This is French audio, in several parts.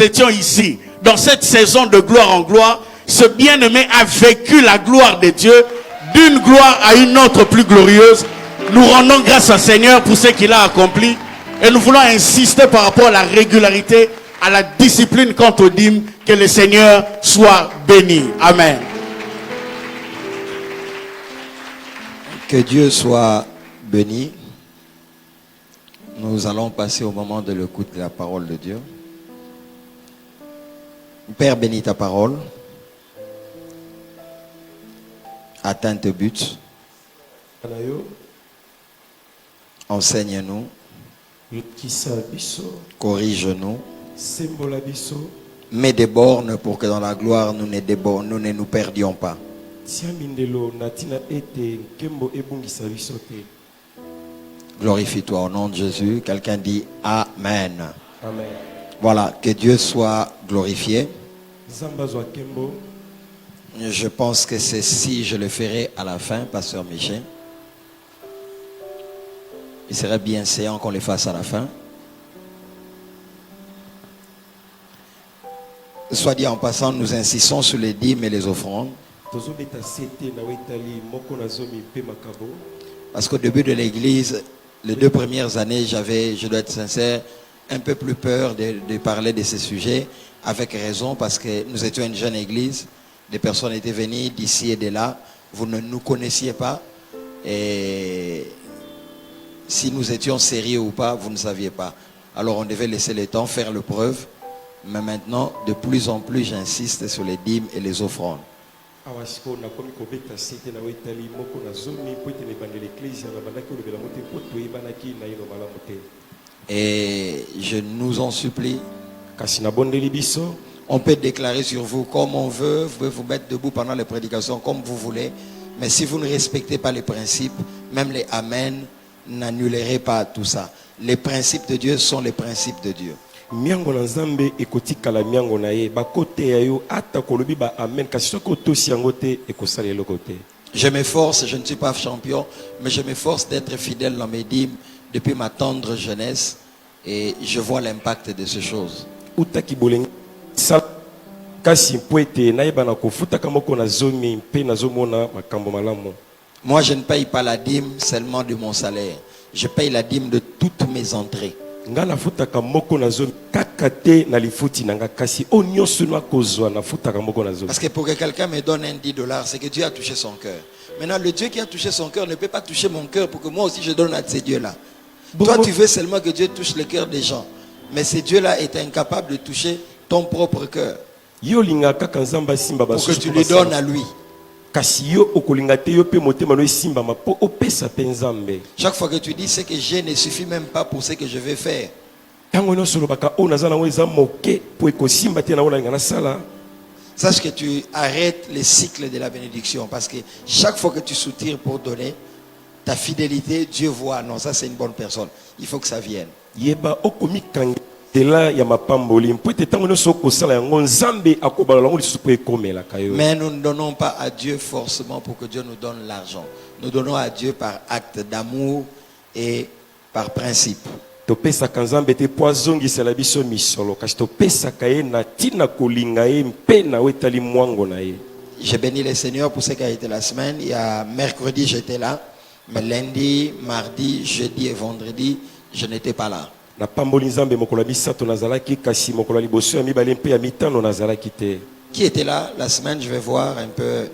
étions ici, dans cette saison de gloire en gloire, ce bien-aimé a vécu la gloire de Dieu d'une gloire à une autre plus glorieuse. Nous rendons grâce au Seigneur pour ce qu'il a accompli et nous voulons insister par rapport à la régularité, à la discipline quant aux dîmes. Que le Seigneur soit béni. Amen. Que Dieu soit béni. Nous allons passer au moment de l'écoute de la parole de Dieu. Père, bénis ta parole. Atteins tes buts. Enseigne-nous. Corrige-nous. Mets des bornes pour que dans la gloire nous ne nous perdions pas. Glorifie-toi au nom de Jésus. Quelqu'un dit Amen. Amen. Voilà, que Dieu soit glorifié. Je pense que ceci, je le ferai à la fin, Pasteur Michel. Il serait bien séant qu'on le fasse à la fin. Soit dit en passant, nous insistons sur les dîmes et les offrandes. Parce qu'au début de l'église, les 2 premières années, j'avais, je dois être sincère, un peu plus peur de parler de ces sujets, avec raison, parce que nous étions une jeune église, des personnes étaient venues d'ici et de là, vous ne nous connaissiez pas, et si nous étions sérieux ou pas, vous ne saviez pas. Alors on devait laisser le temps, faire le preuve, mais maintenant, de plus en plus, j'insiste sur les dîmes et les offrandes. Et je nous en supplie, on peut déclarer sur vous comme on veut, vous pouvez vous mettre debout pendant les prédications comme vous voulez, mais si vous ne respectez pas les principes, même les Amen n'annulerez pas tout ça. Les principes de Dieu sont les principes de Dieu. Je m'efforce, je ne suis pas champion, mais je m'efforce d'être fidèle dans mes dîmes depuis ma tendre jeunesse et je vois l'impact de ces choses. Moi, je ne paye pas la dîme seulement de mon salaire. Je paye la dîme de toutes mes entrées. Parce que pour que quelqu'un me donne un $10, c'est que Dieu a touché son cœur. Maintenant, le Dieu qui a touché son cœur ne peut pas toucher mon cœur pour que moi aussi je donne à ces dieux-là. Toi, tu veux seulement que Dieu touche le cœur des gens. Mais ce Dieu-là est incapable de toucher ton propre cœur. Pour que tu lui donnes à lui. Chaque fois que tu dis ce que j'ai ne suffit même pas pour ce que je vais faire. Sache que tu arrêtes le cycle de la bénédiction. Parce que chaque fois que tu soutires pour donner, ta fidélité, Dieu voit. Non, ça c'est une bonne personne. Il faut que ça vienne. Mais nous ne donnons pas à Dieu forcément pour que Dieu nous donne l'argent. Nous donnons à Dieu par acte d'amour et par principe. J'ai béni le Seigneur pour ce qui a été la semaine. Il y a mercredi, j'étais là. Mais lundi, mardi, jeudi et vendredi, je n'étais pas là. Qui était là la semaine? Je vais voir un peu.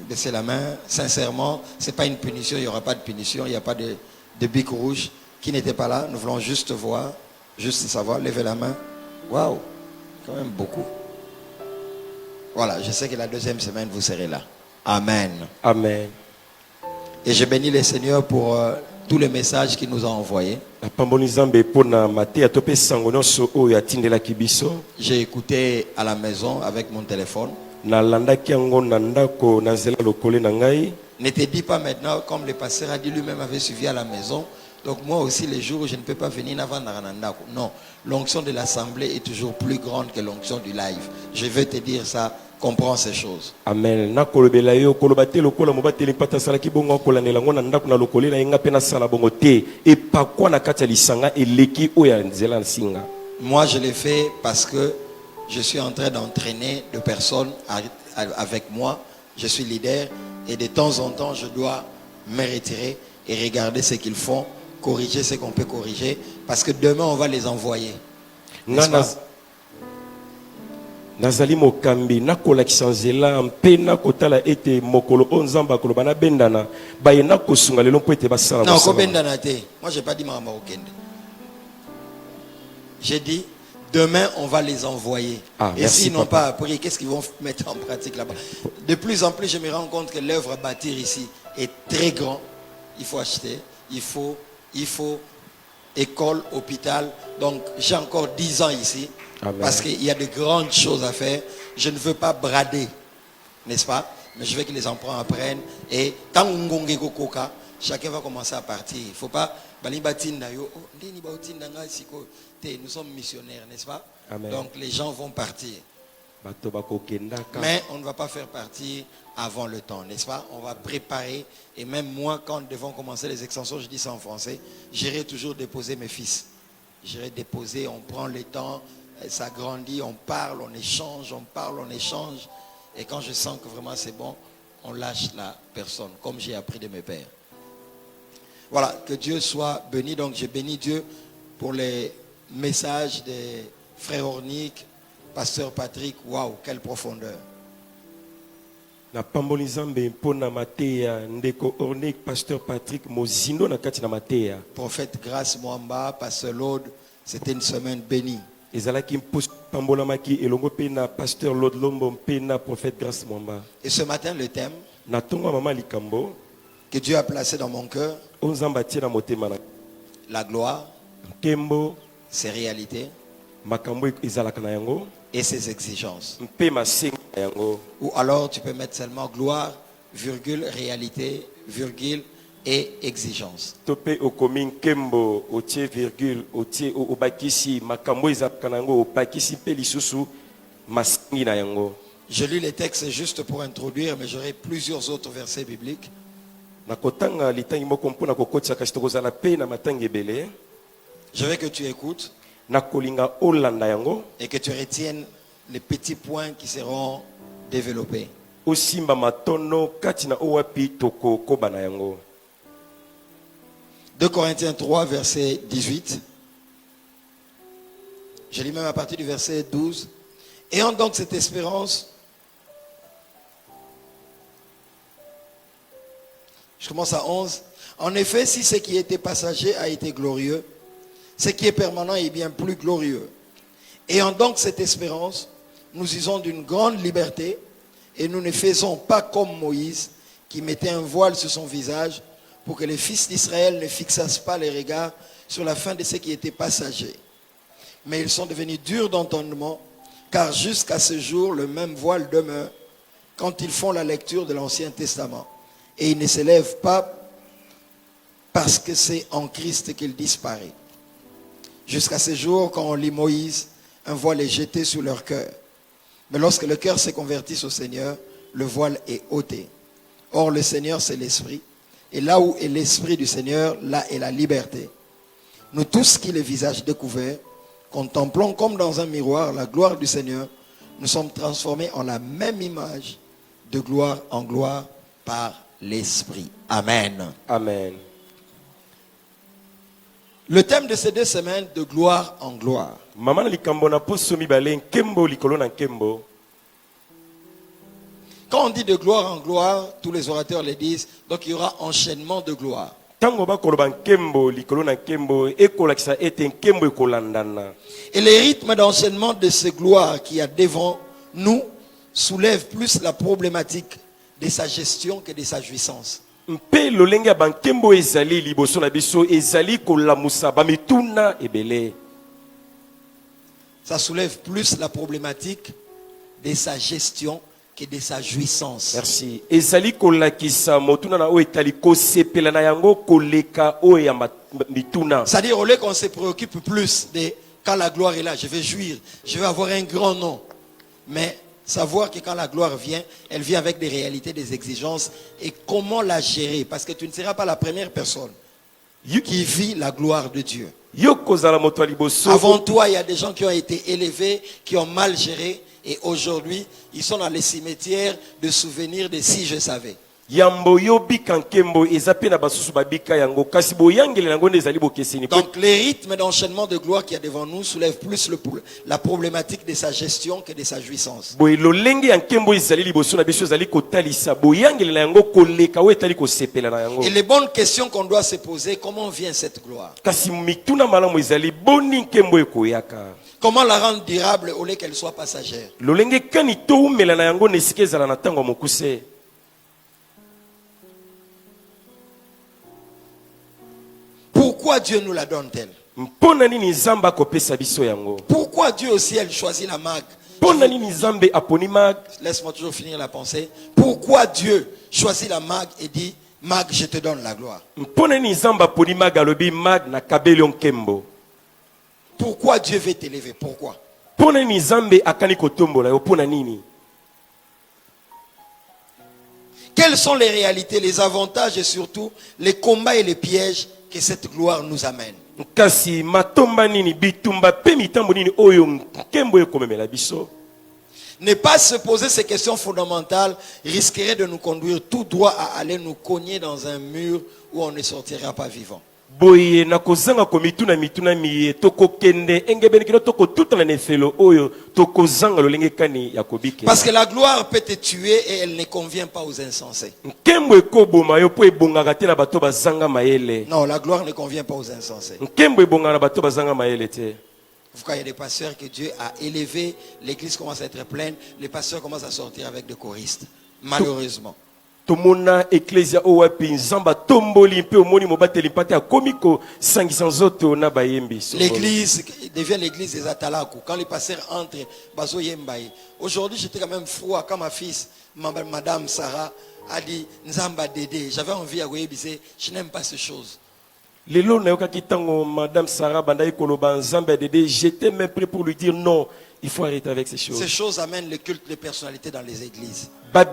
Baisser la main. Sincèrement, ce n'est pas une punition. Il n'y aura pas de punition. Il n'y a pas de bic rouge. Qui n'était pas là? Nous voulons juste voir, juste savoir. Levez la main. Waouh, quand même beaucoup. Voilà, je sais que la deuxième semaine, vous serez là. Amen. Amen. Et je bénis le Seigneur pour tous les messages qu'il nous a envoyés. J'ai écouté à la maison avec mon téléphone. Ne te dis pas maintenant, comme le pasteur a dit, lui-même avait suivi à la maison. Donc moi aussi, les jours où je ne peux pas venir, non, l'onction de l'assemblée est toujours plus grande que l'onction du live. Je veux te dire ça comprend ces choses. Amen. Na kolobela yo kolobate lokola mobateli pata sala ki bongo kolanela ngona ndako na lokolela inga pena sala bongo te e pakwa na kati ya lisanga eleki oya nzela nsinga. Moi je l'ai fait parce que je suis en train d'entraîner deux personnes avec moi. Je suis leader et de temps en temps je dois me retirer et regarder ce qu'ils font, corriger ce qu'on peut corriger parce que demain on va les envoyer. Nazali mokambi nakolakisa nzela mpe nakotala ete mokolo onzamba koloba na bendana baye nakosunga lelo mpo ete basala non ko bendana te. Moi j'ai pas dit mama okende. J'ai dit demain on va les envoyer. Et s'ils n'ont pas appris, qu'est-ce qu'ils vont mettre en pratique là-bas? De plus en plus je me rends compte que l'œuvre à bâtir ici est très grande. Il faut acheter, il faut école, hôpital. Donc j'ai encore 10 ans ici. Amen. Parce qu'il y a de grandes choses à faire. Je ne veux pas brader, n'est-ce pas? Mais je veux que les enfants apprennent. Et tant que chacun va commencer à partir. Il ne faut pas... Nous sommes missionnaires, n'est-ce pas? Amen. Donc les gens vont partir. Mais on ne va pas faire partir avant le temps, n'est-ce pas? On va préparer. Et même moi, quand nous devons commencer les extensions, je dis ça en français, j'irai toujours déposer mes fils. J'irai déposer, on prend le temps, ça grandit, on parle, on échange, on parle, on échange. Et quand je sens que vraiment c'est bon, on lâche la personne, comme j'ai appris de mes pères. Voilà, que Dieu soit béni. Donc je bénis Dieu pour les messages des frères Ornick, pasteur Patrick. Waouh, quelle profondeur. Na pamboli Nzambe mpona mateya ndeko Ornick, pasteur Patrick mozindo na kati na mateya. Prophète Grâce Mwamba, pasteur Lord, c'était une semaine bénie. Ezalaki mpus pambola maki elongo pe na pasteur Lord Lombo pe na prophète Grâce Mwamba. Et ce matin le thème na tonga mama likambo que Dieu a placé dans mon cœur, la gloire, ses réalités et ses exigences. Ou alors tu peux mettre seulement gloire, virgule, réalité, virgule et exigence. Je lis les textes juste pour introduire, mais j'aurai plusieurs autres versets bibliques. Je veux que tu écoutes et que tu retiennes les petits points qui seront développés. 2 Corinthiens 3, verset 18. Je lis même à partir du verset 12. Ayant donc cette espérance, je commence à 11. En effet, si ce qui était passager a été glorieux, ce qui est permanent est bien plus glorieux. Ayant donc cette espérance, nous usons d'une grande liberté et nous ne faisons pas comme Moïse qui mettait un voile sur son visage pour que les fils d'Israël ne fixassent pas les regards sur la fin de ce qui était passager. Mais ils sont devenus durs d'entendement, car jusqu'à ce jour, le même voile demeure quand ils font la lecture de l'Ancien Testament. Et il ne s'élève pas parce que c'est en Christ qu'il disparaît. Jusqu'à ce jour, quand on lit Moïse, un voile est jeté sur leur cœur. Mais lorsque le cœur s'est converti au Seigneur, le voile est ôté. Or, le Seigneur, c'est l'Esprit. Et là où est l'Esprit du Seigneur, là est la liberté. Nous tous qui, les visages découverts, contemplons comme dans un miroir la gloire du Seigneur, nous sommes transformés en la même image, de gloire en gloire, par l'Esprit. Amen. Amen. Le thème de ces 2 semaines, de gloire en gloire. Quand on dit de gloire en gloire, tous les orateurs le disent, donc il y aura enchaînement de gloire. Et les rythmes d'enchaînement de ces gloires qu'il y a devant nous soulèvent plus la problématique de sa gestion que de sa jouissance. Ça soulève plus la problématique de sa gestion que de sa jouissance. Merci. C'est-à-dire au lieu qu'on se préoccupe plus de quand la gloire est là, je vais jouir, je vais avoir un grand nom. Mais savoir que quand la gloire vient, elle vient avec des réalités, des exigences et comment la gérer. Parce que tu ne seras pas la première personne qui vit la gloire de Dieu. Avant toi, il y a des gens qui ont été élevés, qui ont mal géré et aujourd'hui, ils sont dans les cimetières de souvenirs de si je savais. Donc les rythmes d'enchaînement de gloire qu'il y a devant nous soulèvent plus la problématique de sa gestion que de sa jouissance. Et les bonnes questions qu'on doit se poser, comment vient cette gloire? Comment la rendre durable au lieu qu'elle soit passagère? Pourquoi Dieu nous la donne-t-elle? Pourquoi Dieu au ciel choisit la Mag? Laisse-moi toujours finir la pensée. Pourquoi Dieu choisit la Mag et dit, Mag, je te donne la gloire? Pourquoi Dieu veut t'élever? Pourquoi? Quelles sont les réalités, les avantages et surtout les combats et les pièges que cette gloire nous amène? Ne pas se poser ces questions fondamentales risquerait de nous conduire tout droit à aller nous cogner dans un mur où on ne sortira pas vivant. Parce que la gloire peut te tuer et elle ne convient pas aux insensés. Non, la gloire ne convient pas aux insensés. Pourquoi il y a des pasteurs que Dieu a élevés, l'église commence à être pleine, les pasteurs commencent à sortir avec des choristes. Malheureusement. L'église devient l'église des Atalakou. Quand les pasteurs entrent, Bazo Yembaye. Aujourd'hui, j'étais quand même froid quand ma fils, Madame Sarah, a dit Nzamba Dédé. J'avais envie à Goyebise, je n'aime pas ces choses. Madame Sarah j'étais même prêt pour lui dire non, il faut arrêter avec ces choses. Ces choses amènent le culte de personnalité dans les églises. Mais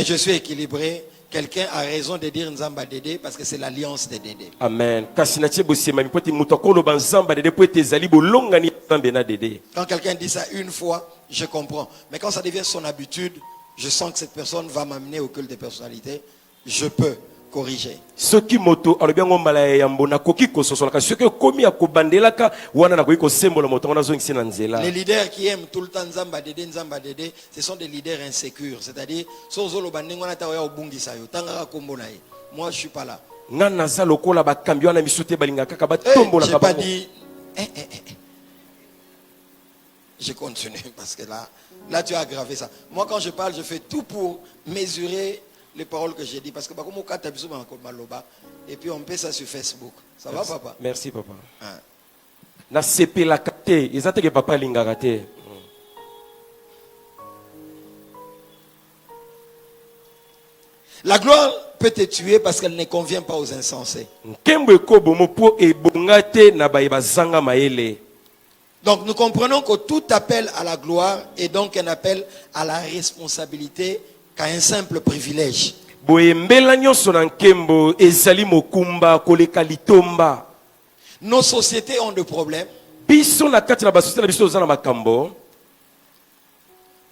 je suis équilibré. Quelqu'un a raison de dire Nzamba Dédé parce que c'est l'alliance de Dédé. Amen. Quand quelqu'un dit ça une fois, je comprends. Mais quand ça devient son habitude, je sens que cette personne va m'amener au culte de personnalité. Je peux corriger. Les leaders qui aiment tout le temps Nzamba Dédé, ce sont des leaders insécures. C'est-à-dire, moi je suis pas là. J'ai pas dit. Je continue parce que là tu as aggravé ça. Moi quand je parle, je fais tout pour mesurer les paroles que j'ai dit parce que et puis on paie ça sur Facebook. Ça va papa? Merci papa. Na CP la capté, ils attendent que papa lingaraté. La gloire peut te tuer parce qu'elle ne convient pas aux insensés. Donc nous comprenons que tout appel à la gloire est donc un appel à la responsabilité qu'à un simple privilège. Nos sociétés ont des problèmes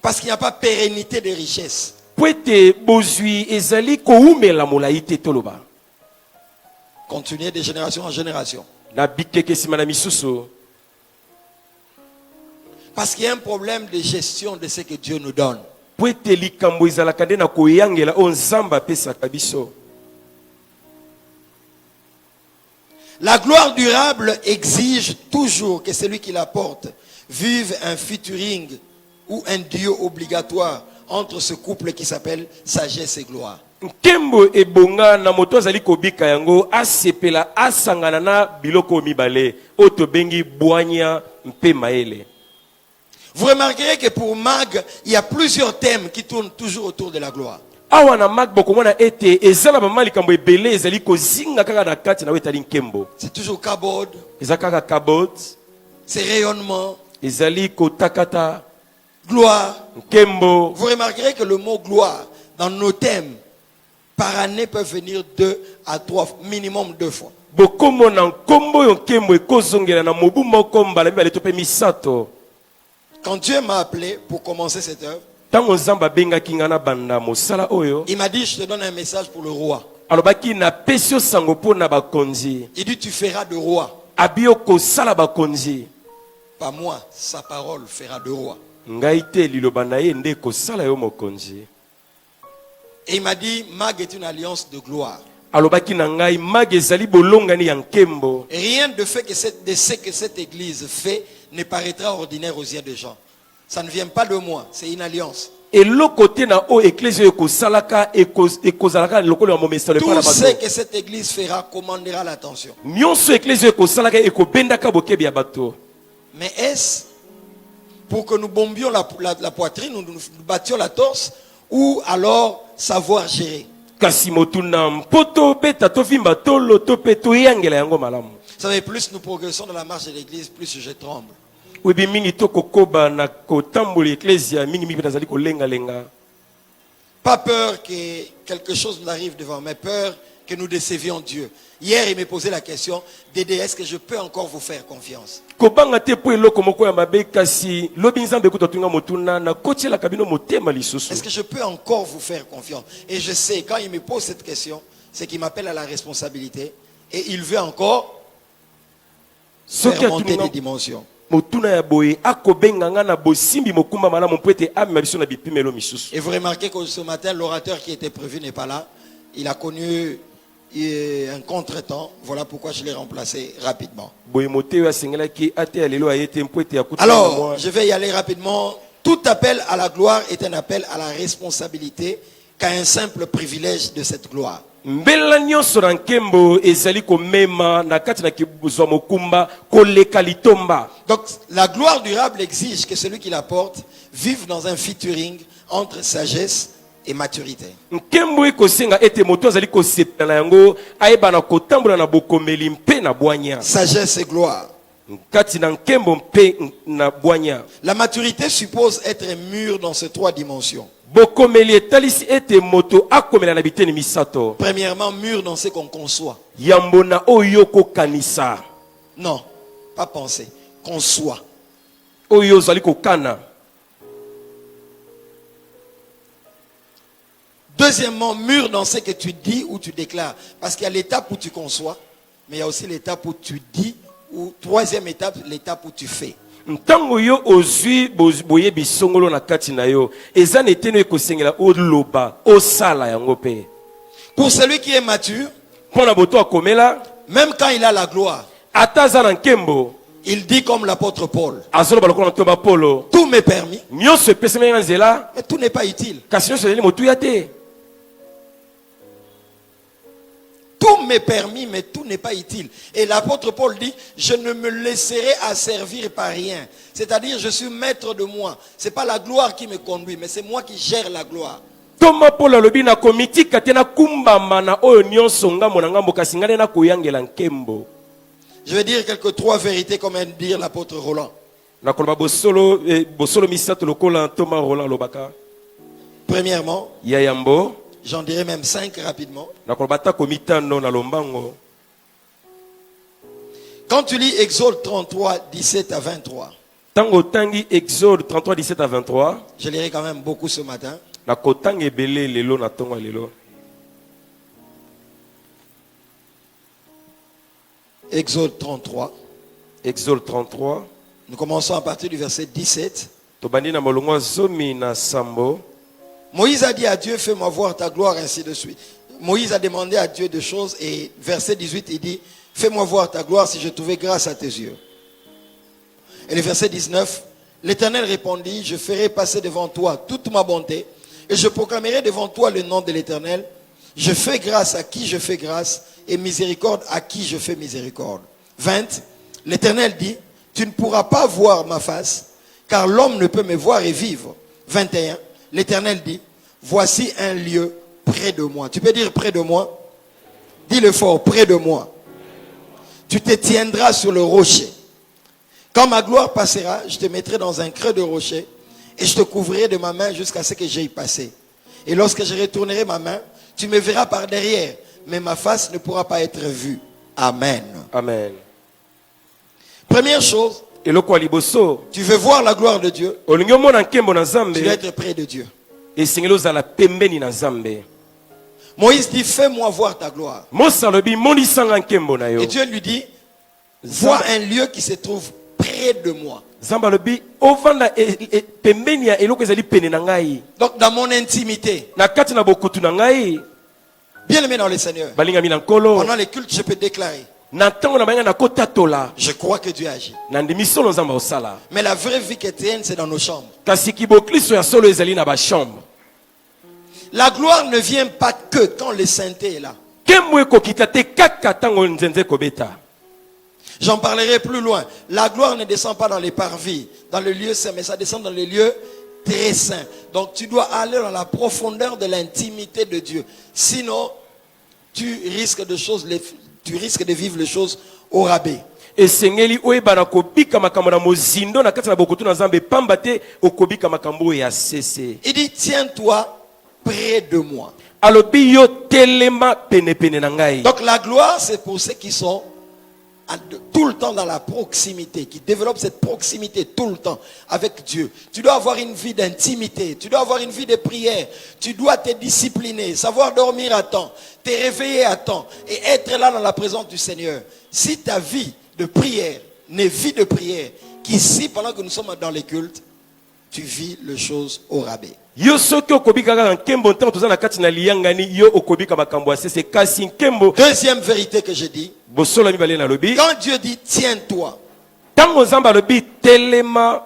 parce qu'il n'y a pas pérennité des richesses. Continuer de génération en génération. Parce qu'il y a un problème de gestion de ce que Dieu nous donne. La gloire durable exige toujours que celui qui la porte vive un featuring ou un duo obligatoire entre ce couple qui s'appelle sagesse et gloire. Vous remarquerez que pour Mag, il y a plusieurs thèmes qui tournent toujours autour de la gloire. C'est toujours kabod, c'est rayonnement, ezali kotakata Gloire. nkembo. Vous remarquerez que le mot gloire, dans nos thèmes, par année peut venir 2 à 3, minimum 2 fois. Bokombo na nkombo yo nkembo ekozongela na mobu moko mbala mibale to pe misato. Quand Dieu m'a appelé pour commencer cette œuvre, Tango nzamba bengaki nga na banda mosala oyo, il m'a dit, je te donne un message pour le roi. alobaki na pesio sango po na bakonzi. Il dit, tu feras de roi. Abio kosala bakonzi. Pas moi, sa parole fera de roi. Ngai te liloba na ye nde kosala yo mokonzi. Et il m'a dit, Mag est une alliance de gloire. Alobaki na ngai mag ezali bolongani ya nkembo. Rien de fait que de ce que cette église fait ne paraîtra ordinaire aux yeux des gens. Ça ne vient pas de moi, c'est une alliance. Eloko te na o eklezia ekosalaka ekozalaka lokolo ya momesalo epa na Tout ce bato. que cette église fera commandera l'attention. Nyonso eklezia ekosalaka ekobendaka bokebi ya bato. Mais est-ce pour que nous bombions la poitrine, nous battions la torse, ou alors savoir gérer? Kasi motuna mpoto beta to vimba tolo to pe to yangela yango malamu. Vous savez, plus nous progressons dans la marche de l'église, plus je tremble. Webi mingi to kokoba na kotamboli eklezia mingi mingi nazali kolenga lenga. Pas peur que quelque chose nous arrive devant, mais peur que nous décevions Dieu. Hier, il me posait la question, Dédé, est-ce que je peux encore vous faire confiance? Kobanga te po eloko moko ya mabe kasi lobi nzambe kuta tunga motuna na kotiela kabino motema lisusu. Est-ce que je peux encore vous faire confiance? Et je sais, quand il me pose cette question, c'est qu'il m'appelle à la responsabilité et il veut encore faire monter des dimensions. Motuna ya boye akobenga nga na bosimbi mokumba malamu po ete amema biso na bipimelo misusu. Et vous remarquez que ce matin, l'orateur qui était prévu n'est pas là. Il a connu un contretemps. Voilà pourquoi je l'ai remplacé rapidement. Alors, je vais y aller rapidement. Tout appel à la gloire est un appel à la responsabilité qu'à un simple privilège de cette gloire. Donc, la gloire durable exige que celui qui la porte vive dans un featuring entre sagesse et maturité. Sagesse et gloire. La maturité suppose être mûr dans ces 3 dimensions. Premièrement, mûr dans ce qu'on conçoit. Non, pas penser, conçoit. Deuxièmement, mûr dans ce que tu dis ou tu déclares. Parce qu'il y a l'étape où tu conçois, mais il y a aussi l'étape où tu dis, ou troisième étape, l'étape où tu fais. Pour celui qui est mature, même quand il a la gloire, il dit comme l'apôtre Paul, tout m'est permis, mais tout n'est pas utile. Tout m'est permis, mais tout n'est pas utile. Et l'apôtre Paul dit, je ne me laisserai asservir par rien. C'est-à-dire, je suis maître de moi. Ce n'est pas la gloire qui me conduit, mais c'est moi qui gère la gloire. Je vais dire quelques 3 vérités, comme vient de dire l'apôtre Roland. Premièrement, j'en dirais même 5 rapidement. Quand tu lis Exode 33, 17 à 23. Exode 33, 17 à 23. Je lirai quand même beaucoup ce matin. Exode 33. Exode 33. Nous commençons à partir du verset 17. Moïse a dit à Dieu, fais-moi voir ta gloire, ainsi de suite. Moïse a demandé à Dieu des choses et verset 18, il dit, fais-moi voir ta gloire si je trouvais grâce à tes yeux. Et le verset 19, l'Éternel répondit, je ferai passer devant toi toute ma bonté et je proclamerai devant toi le nom de l'Éternel. Je fais grâce à qui je fais grâce et miséricorde à qui je fais miséricorde. 20, l'Éternel dit, tu ne pourras pas voir ma face car l'homme ne peut me voir et vivre. 21, l'Éternel dit, voici un lieu près de moi. Tu peux dire près de moi? Dis-le fort, près de moi. Tu te tiendras sur le rocher. Quand ma gloire passera, je te mettrai dans un creux de rocher et je te couvrirai de ma main jusqu'à ce que j'aille passer. Et lorsque je retournerai ma main, tu me verras par derrière, mais ma face ne pourra pas être vue. Amen. Amen. Première chose, Eloko liboso. tu veux voir la gloire de Dieu, Olingo mona nkembo na tu dois Nzambe. être près de Dieu. Esengelo zala pembeni na Nzambe. Moïse dit, fais-moi voir ta gloire. Mosalobi monisanga nkembo na yo. Et Dieu lui dit, vois un lieu qui se trouve près de moi. Nzambe alobi ovanda pembeni ya eloko ezali pene na ngai. Donc dans mon intimité, Na kati na bokutu na ngai. bien aimé dans le Seigneur, Balinga mina nkolo. pendant les cultes, je peux déclarer, Na ntango na banga na kotatola. je crois que Dieu agit. Na ndimi solo Nzambe osala. Mais la vraie vie chrétienne, c'est dans nos chambres. Kasi kibokliso ya solo ezali na ba chambre. La gloire ne vient pas que quand le sainteté est là. Kembo ekokita te kaka tango nzenze kobeta. J'en parlerai plus loin. La gloire ne descend pas dans les parvis, dans le lieu saint, mais ça descend dans les lieux très saints. Donc tu dois aller dans la profondeur de l'intimité de Dieu. Sinon, tu risques de vivre les choses au rabais. Esengeli oyeba na kobika makambo na mozindo na kati na bokutu na Nzambe pamba te okobika makambo ya sese. Il dit, tiens-toi près de moi. Alobi yo telema pene pene na ngai. Donc la gloire, c'est pour ceux qui sont tout le temps dans la proximité, qui développent cette proximité tout le temps avec Dieu. Tu dois avoir une vie d'intimité, tu dois avoir une vie de prière, tu dois te discipliner, savoir dormir à temps, te réveiller à temps et être là dans la présence du Seigneur. Si ta vie de prière n'est vie de prière, qu'ici, pendant que nous sommes dans les cultes, tu vis les choses au rabais. Yo soki okobika kaka nkembo ntango toza na kati na liyangani yo okobika makambo ya sese kasi nkembo. Deuxième vérité que je dis, Bosola mibale na lobi. quand Dieu dit tiens-toi, Tango Nzambe alobi telema.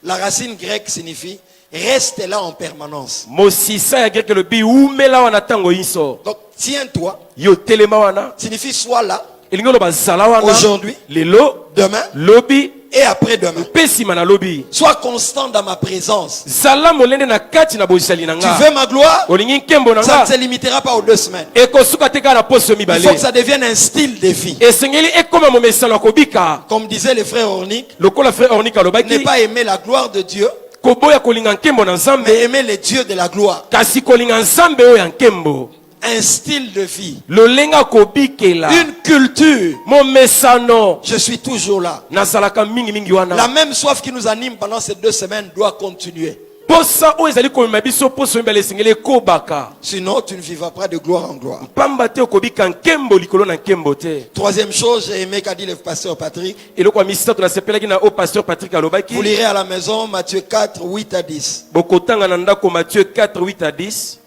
la racine grecque signifie reste là en permanence. Mosisa ya greke lobi umela wana tango inso. Donc tiens-toi Yo telema wana. signifie sois là Elingo loba zala wana. aujourd'hui, Lelo. demain Lobi. et après-demain. Pesima na lobi. Sois constant dans ma présence. Zala molende na kati na bozali na Tu nga. veux ma gloire? Olingi nkembo na Ça ne nga. se limitera pas aux 2 semaines. Ekosuka te kaka na poso Il mibale. faut que ça devienne un style de vie. Esengeli ekoma momesano kobika. Comme disait le frère Ornick, Lokola frère Ornika ne lobaki. pas aimer la gloire de Dieu, Koboya kolinga nkembo na Nzambe. mais aimer le Dieu de la gloire. Kasi kolinga Nzambe oyo ya nkembo. Un style de vie, Lolenga kobikela. une culture. Momesano. Je suis toujours là. Nazalaka mingi mingi La wana. même soif qui nous anime pendant ces 2 semaines doit continuer. Posa oyo ezali komema biso poso mibale esengeli ekobaka. Sinon, tu ne vivras pas de gloire en gloire. Pamba te okobika nkembo likolo na nkembo te. Troisième chose, j'ai aimé qu'a dit le pasteur Patrick. Eloko ya misato nasepelaki na o pasteur Patrick alobaki. Vous lirez à la maison Matthieu 4, 8 à 10. Bokotanga na ndako Matthieu 4, 8 à 10.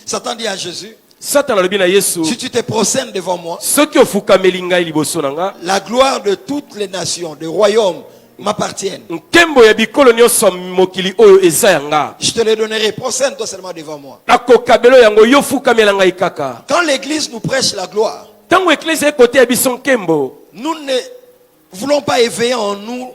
Satan dit à Jésus, Satan alobi na Yesu. si tu te prosternes devant moi, Soki ofukameli ngai liboso na nga. la gloire de toutes les nations, des royaumes m'appartiennent. Nkembo ya bikolo nyonso ya mokili oyo eza ya nga. Je te les donnerai. Prosterne-toi seulement devant moi. Nakokabelo yango yo fukamela ngai kaka. Quand l'église nous prêche la gloire, Tango eklise ekote ya biso nkembo. nous ne voulons pas éveiller en nous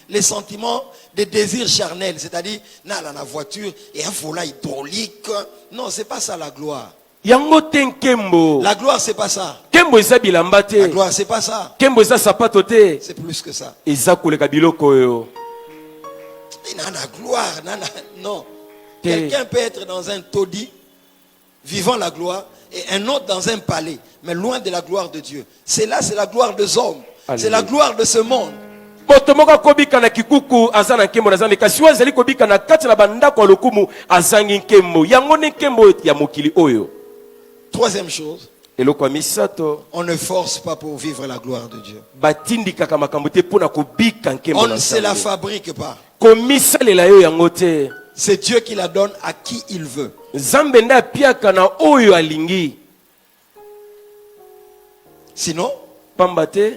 les sentiments de désir charnel, c'est-à-dire, na la voiture et un volant hydraulique. Non, c'est pas ça la gloire. Yango te nkembo. La gloire, c'est pas ça. Nkembo eza bilamba La te. gloire, c'est pas ça. Nkembo eza sapato te. C'est plus que ça. Eza koleka biloko oyo. Et nana gloire, nana, non. Te. Quelqu'un peut être dans un taudis, vivant la gloire, et un autre dans un palais, mais loin de la gloire de Dieu. C'est là, c'est la gloire des hommes. C'est la gloire de ce monde. Moto moko kobika na kikuku aza na nkembo na Nzambe kasi oyo azali kobika na kati na bandako ya lokumu azangi nkembo. Yango ne nkembo ya mokili oyo. Troisième chose, Eloko ya misato. on ne force pas pour vivre la gloire de Dieu. Batindikaka makambo te mpona kobika nkembo On na ne se la Nzambe. fabrique pas. Komisalela yo yango te. C'est Dieu qui la donne à qui il veut. Nzambe nde apiaka na oyo alingi. Sinon, Pamba te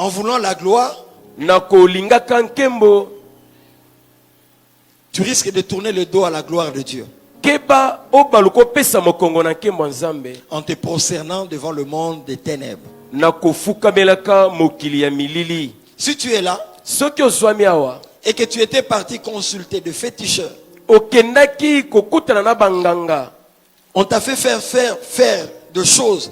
en voulant la gloire, na kolingaka nkembo tu risques de tourner le dos à la gloire de Dieu keba obaluka opesa mokongo na nkembo ya Nzambe en te prosternant devant le monde des ténèbres. na kofukamelaka mokili ya milili. Si tu es là Soki ozwami awa et que tu étais parti consulter de féticheurs, okendaki kokutana na banganga, on t'a fait faire de choses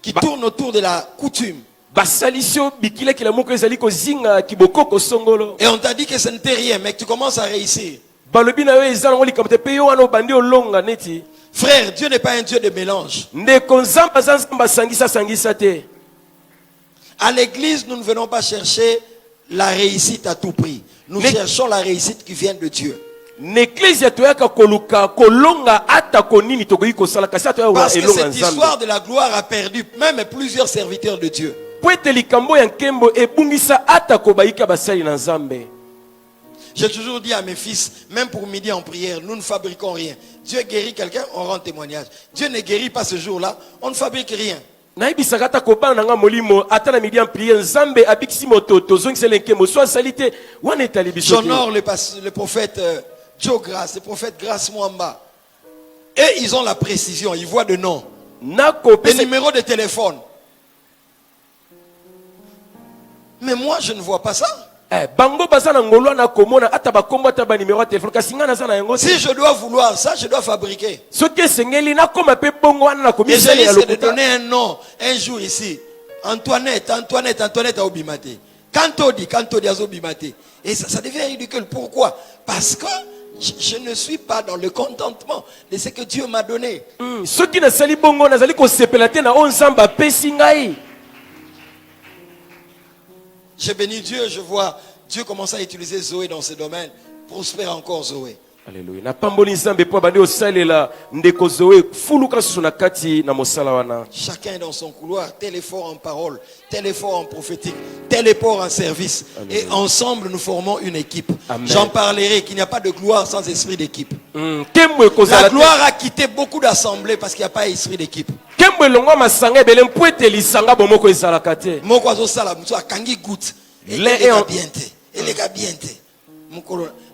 qui tournent autour de la coutume. basalisio bikila kila moko ezali kozinga kibokoko songolo. Et on t'a dit que ce n'était rien, mais que tu commences à réussir. Balobi na yo ezala ngoli kamte pe yo wana obandi olonga neti. Frère, Dieu n'est pas un Dieu de mélange. Ndeko nzamba zanzamba sangisa sangisa te. À l'église, nous ne venons pas chercher la réussite à tout prix. Nous cherchons la réussite qui vient de Dieu. N'église ya toyaka koluka kolonga ata konini tokoki kosala kasi atoya Parce que elonga cette nzambe. histoire de la gloire a perdu même plusieurs serviteurs de Dieu. Po ete likambo ya nkembo ebungisa ata kobayika basali na nzambe. J'ai toujours dit à mes fils, même pour midi en prière, nous ne fabriquons rien. Dieu guérit quelqu'un, on rend témoignage. Dieu ne guérit pas ce jour-là, on ne fabrique rien. Naibisaka ata kobana nanga molimo ata na midi en prière nzambe abikisi moto tozongisela nkembo so salite wana etali biso. J'honore le prophète Joe Grace, le prophète Grace Mwamba. Et ils ont la précision, ils voient de nom. Les numéros de téléphone. Mais moi, je ne vois pas ça. Bango bazana ngolwa na komona ata bakombo ata ba numéro de téléphone kasi ngana sana yango. Si je dois vouloir ça, je dois fabriquer. Soki sengeli na koma pe bongo wana na Et komisa je ya risque de lokuta. donner un nom un jour ici. Antoinette a Obimate. Cantodi a Obimate. Et ça devient ridicule. Pourquoi? Parce que je ne suis pas dans le contentement de ce que Dieu m'a donné. Soki na sali bongo na zali ko sepela te na onzamba pesi ngai. Je bénis Dieu, je vois Dieu commence à utiliser Zoé dans ce domaine. Prospère encore Zoé. Alléluia. Na pamboli nzambe po bande osalela ndeko zoe fuluka suna kati na mosala wana. Chacun dans son couloir, tel effort en parole, tel effort en prophétique, tel effort en service. Amen. Et ensemble nous formons une équipe. J'en parlerai qu'il n'y a pas de gloire sans esprit d'équipe. La gloire a quitté beaucoup d'assemblées parce qu'il n'y a pas d'esprit d'équipe. Moko azosala muso akangi goutte.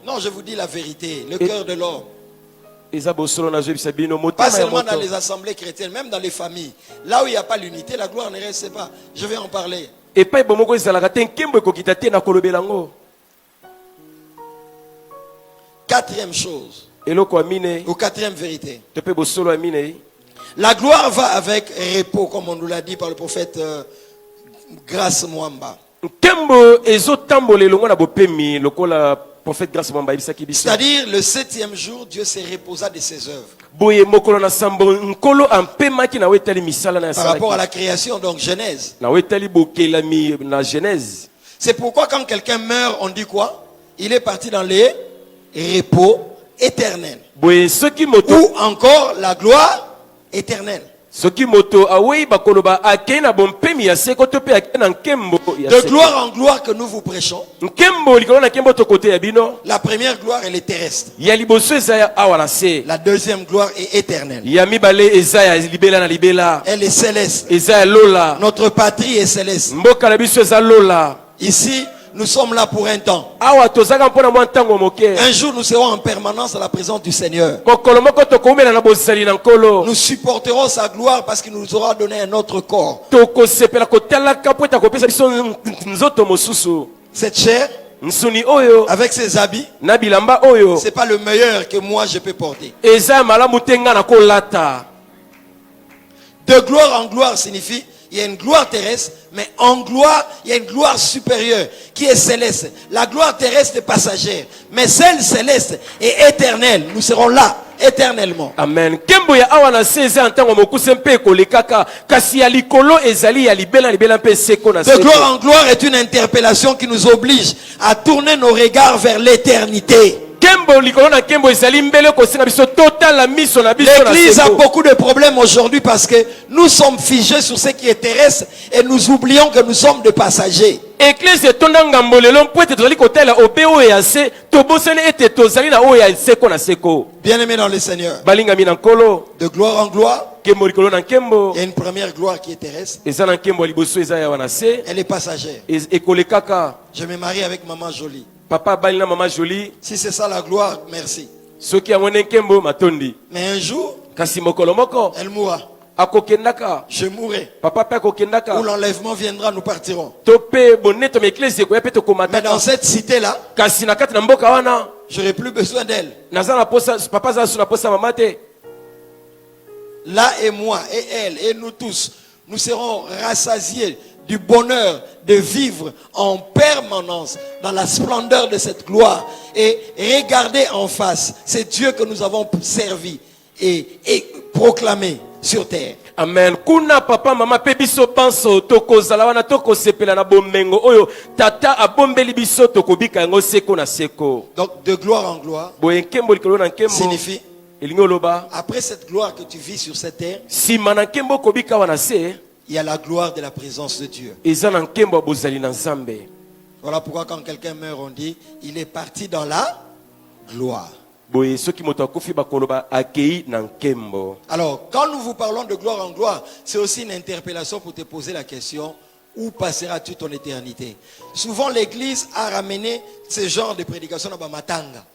Non, je vous dis la vérité, le cœur de l'homme. Pas seulement dans les assemblées chrétiennes, même dans les familles. Là où il n'y a pas l'unité, la gloire ne reste pas. Je vais en parler. Quatrième chose, ou quatrième vérité. La gloire va avec repos, comme on nous l'a dit par le prophète Grace Mwamba. C'est-à-dire le 7e jour, Dieu s'est reposé de ses œuvres. Par rapport à la création, donc Genèse. C'est pourquoi quand quelqu'un meurt, on dit quoi? Il est parti dans les repos éternels. Ou encore la gloire éternelle. De gloire en gloire que nous vous prêchons. La première gloire, elle est terrestre. La deuxième gloire est éternelle. Elle est céleste. Notre patrie est céleste. Ici, nous sommes là pour un temps. Un jour, nous serons en permanence à la présence du Seigneur. Nous supporterons sa gloire parce qu'il nous aura donné un autre corps. Cette chair, avec ses habits, c'est pas le meilleur que moi je peux porter. De gloire en gloire signifie il y a une gloire terrestre, mais en gloire, il y a une gloire supérieure qui est céleste. La gloire terrestre est passagère, mais celle céleste est éternelle. Nous serons là éternellement. Amen. De gloire en gloire est une interpellation qui nous oblige à tourner nos regards vers l'éternité. L'église a beaucoup de problèmes aujourd'hui parce que nous sommes figés sur ce qui est terrestre et nous oublions que nous sommes des passagers. Bien-aimés dans le Seigneur, de gloire en gloire, il y a une première gloire qui est terrestre. Elle est passagère. Je me marie avec maman Jolie. Papa balina maman Jolie. Si c'est ça la gloire, merci. Mais un jour, elle mourra. Je mourrai. Où l'enlèvement viendra, nous partirons. Mais dans cette cité-là, j'aurai plus besoin d'elle. Là et moi, et elle, et nous tous, nous serons rassasiés du bonheur de vivre en permanence dans la splendeur de cette gloire et regarder en face, c'est Dieu que nous avons servi et proclamé sur terre. Amen. Kuna papa mama pe biso panso tokozala wana tokosepela na bomengo oyo tata abombeli biso tokobika yango seko na seko. Donc de gloire en gloire Boye nkembo likolo na nkembo signifie elingi oloba après cette gloire que tu vis sur cette terre, sima na nkembo kobika wana se il y a la gloire de la présence de Dieu. eza na nkembo ya bozali na Nzambe. Voilà pourquoi quand quelqu'un meurt, on dit il est parti dans la gloire. Boye soki moto akufi bakoloba akei na nkembo. Alors, quand nous vous parlons de gloire en gloire, c'est aussi une interpellation pour te poser la question, où passeras-tu ton éternité? Souvent, l'Église a ramené ce genre de prédication à Bamatanga.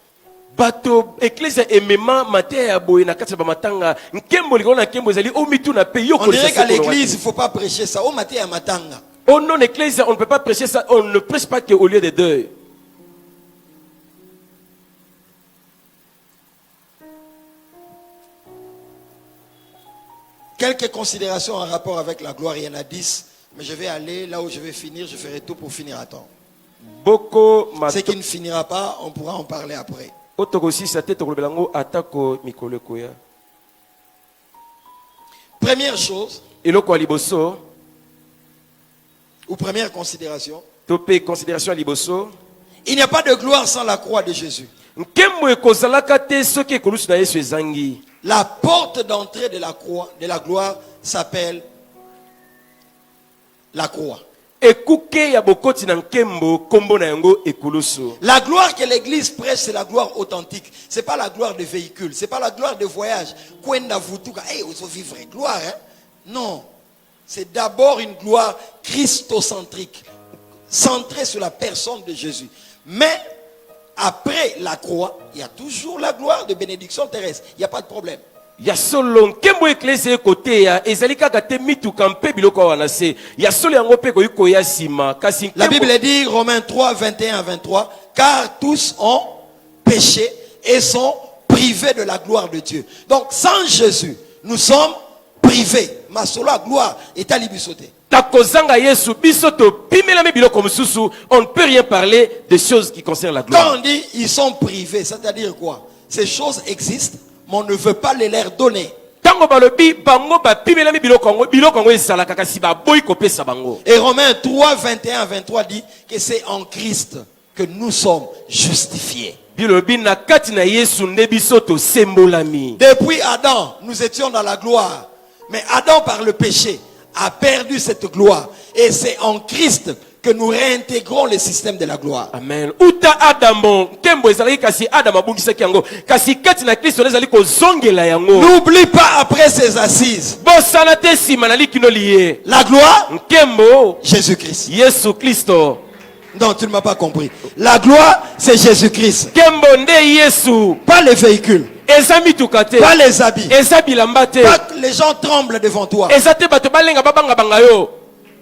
Bato eklezia emema mateya ya boye na kati ya bamatanga nkembo likolo na nkembo ezali omitu na pe On dirait qu'à l'Église, il ne faut pas prêcher ça. Au matin à Matanga. Oh non, eklezia, on ne peut pas prêcher ça, on ne prêche pas qu'au lieu des deux. Quelques considérations en rapport avec la gloire, il y en a 10, mais je vais aller là où je vais finir, je ferai tout pour finir à temps. Boko Ce qui ne finira pas, on pourra en parler après. Première chose, eloko ya liboso ou première considération, tope considération ya liboso il n'y a pas de gloire sans la croix de Jésus. nkembo ekozalaka te soki ekolusu na Yesu ezangi. La porte d'entrée de la croix, de la gloire, s'appelle la croix. Ekuke ya bokoti na nkembo kombo na yango ekolusu. La gloire que l'Église prêche, c'est la gloire authentique. C'est pas la gloire de véhicule, c'est pas la gloire de voyage. Kwenda vutuka, hey, il faut vivre gloire, hein? Non, c'est d'abord une gloire christocentrique, centrée sur la personne de Jésus. Mais après la croix, il y a toujours la gloire de bénédiction terrestre. Il n'y a pas de problème. Ya solo nkembo eklezia kote ya ezali kaka te mituka mpe biloko wana se ya solo yango pe koyiko ya sima kasi La Bible dit, Romains 3, 21 à 23, car tous ont péché et sont privés de la gloire de Dieu. Donc sans Jésus, nous sommes privés. Ma solo gloire est à l'ibissoté. takozanga Yesu biso to pimelami biloko mususu, on ne peut rien parler des choses qui concernent la Quand gloire. on dit ils sont privés, c'est-à-dire quoi? Ces choses existent, mais on ne veut pas les leur donner. Tango balobi bango ba pimelami biloko ngo esalaka kasi ba boy kopesa bango. Et Romains 3, 21 à 23 dit que c'est en Christ que nous sommes justifiés. Bilobi na kati na Yesu nde biso to sembolami. Depuis Adam, nous étions dans la gloire. Mais Adam, par le péché, a perdu cette gloire. Et c'est en Christ que nous réintégrons le système de la gloire. Amen. Uta Adamo kembo ezali kasi Adam abungisaki yango kasi kati na Kristo ezali ko zongela yango. N'oublie pas après ces assises. Bosana te sima na likino liye. La gloire, Nkembo Jésus-Christ. Yesu Kristo. Non, tu ne m'as pas compris. La gloire, c'est Jésus-Christ. Kembo nde Yesu. Pas les véhicules. Ezami tukate. Pas les habits. Ezabi lambate. Pas que les gens tremblent devant toi. Ezate bato balenga babanga bangayo.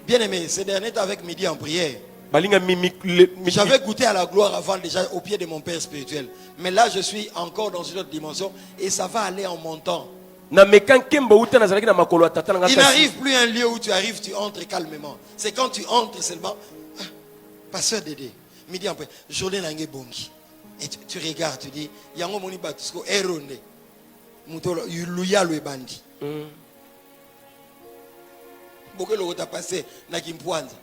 Bien aimé, ces derniers temps avec midi en prière, Balinga mimi. j'avais goûté à la gloire avant déjà au pied de mon Père spirituel. Mais là, je suis encore dans une autre dimension et ça va aller en montant. Na mekan kembo uta na zalaki na makolo atata na Il ngata. n'arrive plus un lieu où tu arrives, tu entres calmement. C'est quand tu entres seulement. Ah, Pasteur Dédé, midi en prière, journée nange bongi. Et tu regardes, tu dis, yango moni batusko eronde. Mutolo yuluya le bandi. Bokelo ota passé na Kimpwanza.